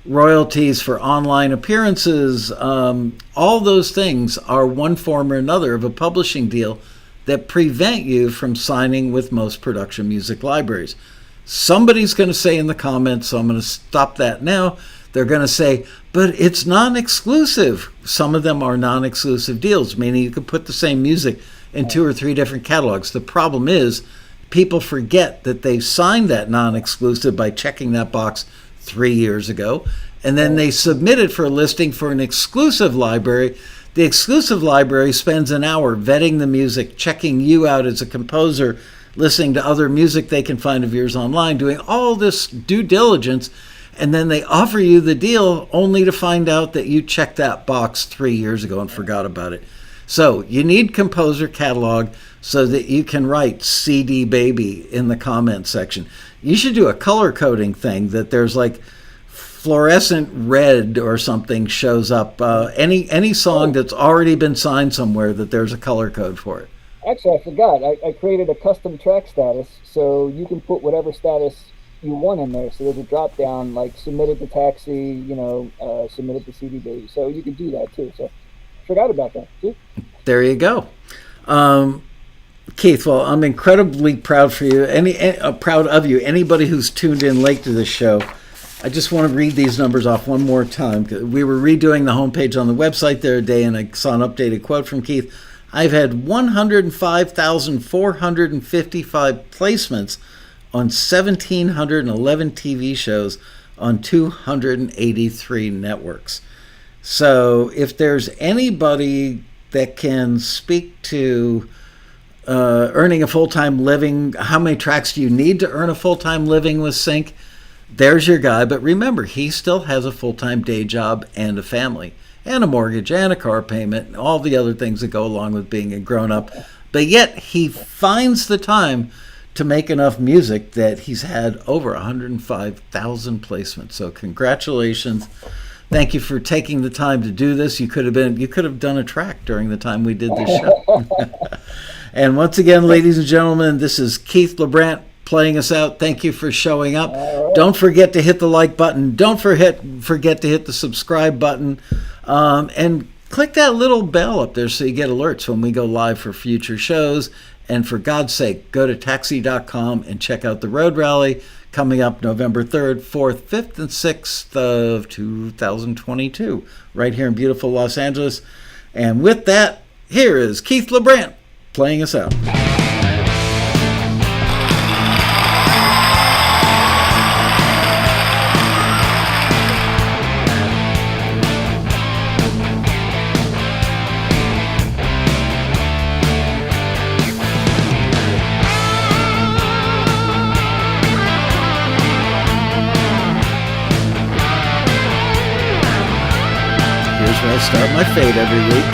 royalties for online appearances. All those things are one form or another of a publishing deal that prevent you from signing with most production music libraries. Somebody's going to say in the comments, so I'm going to stop that now, they're going to say, but it's non-exclusive. Some of them are non-exclusive deals, meaning you could put the same music in 2 or 3 different catalogs. The problem is people forget that they signed that non-exclusive by checking that box 3 years ago, and then they submit it for a listing for an exclusive library. The exclusive library spends an hour vetting the music, checking you out as a composer, listening to other music they can find of yours online, doing all this due diligence, and then they offer you the deal only to find out that you checked that box 3 years ago and forgot about it. So you need Composer Catalog so that you can write CD Baby in the comment section. You should do a color coding thing that there's like fluorescent red or something shows up. Any song that's already been signed somewhere, that there's a color code for it. Actually, I forgot. I created a custom track status, so you can put whatever status you want in there. So there's a drop down like submitted to Taxi, submitted to CD Baby. So you can do that too. So forgot about that too. There you go. Keith, well, I'm incredibly proud for you. Proud of you. Anybody who's tuned in late to this show, I just want to read these numbers off one more time. We were redoing the homepage on the website the other day, and I saw an updated quote from Keith. I've had 105,455 placements on 1,711 TV shows on 283 networks. So if there's anybody that can speak to earning a full-time living, how many tracks do you need to earn a full-time living with Sync? There's your guy. But remember, he still has a full-time day job and a family and a mortgage and a car payment and all the other things that go along with being a grown-up. But yet he finds the time to make enough music that he's had over 105,000 placements. So congratulations. Thank you for taking the time to do this. You could have done a track during the time we did this show. And once again, ladies and gentlemen, this is Keith LuBrant playing us out. Thank you for showing up. Don't forget to hit the like button. Don't forget to hit the subscribe button. And click that little bell up there so you get alerts when we go live for future shows. And for God's sake, go to taxi.com and check out the Road Rally coming up November 3rd, 4th, 5th, and 6th of 2022, right here in beautiful Los Angeles. And with that, here is Keith LuBrant playing us out. start my fade every week.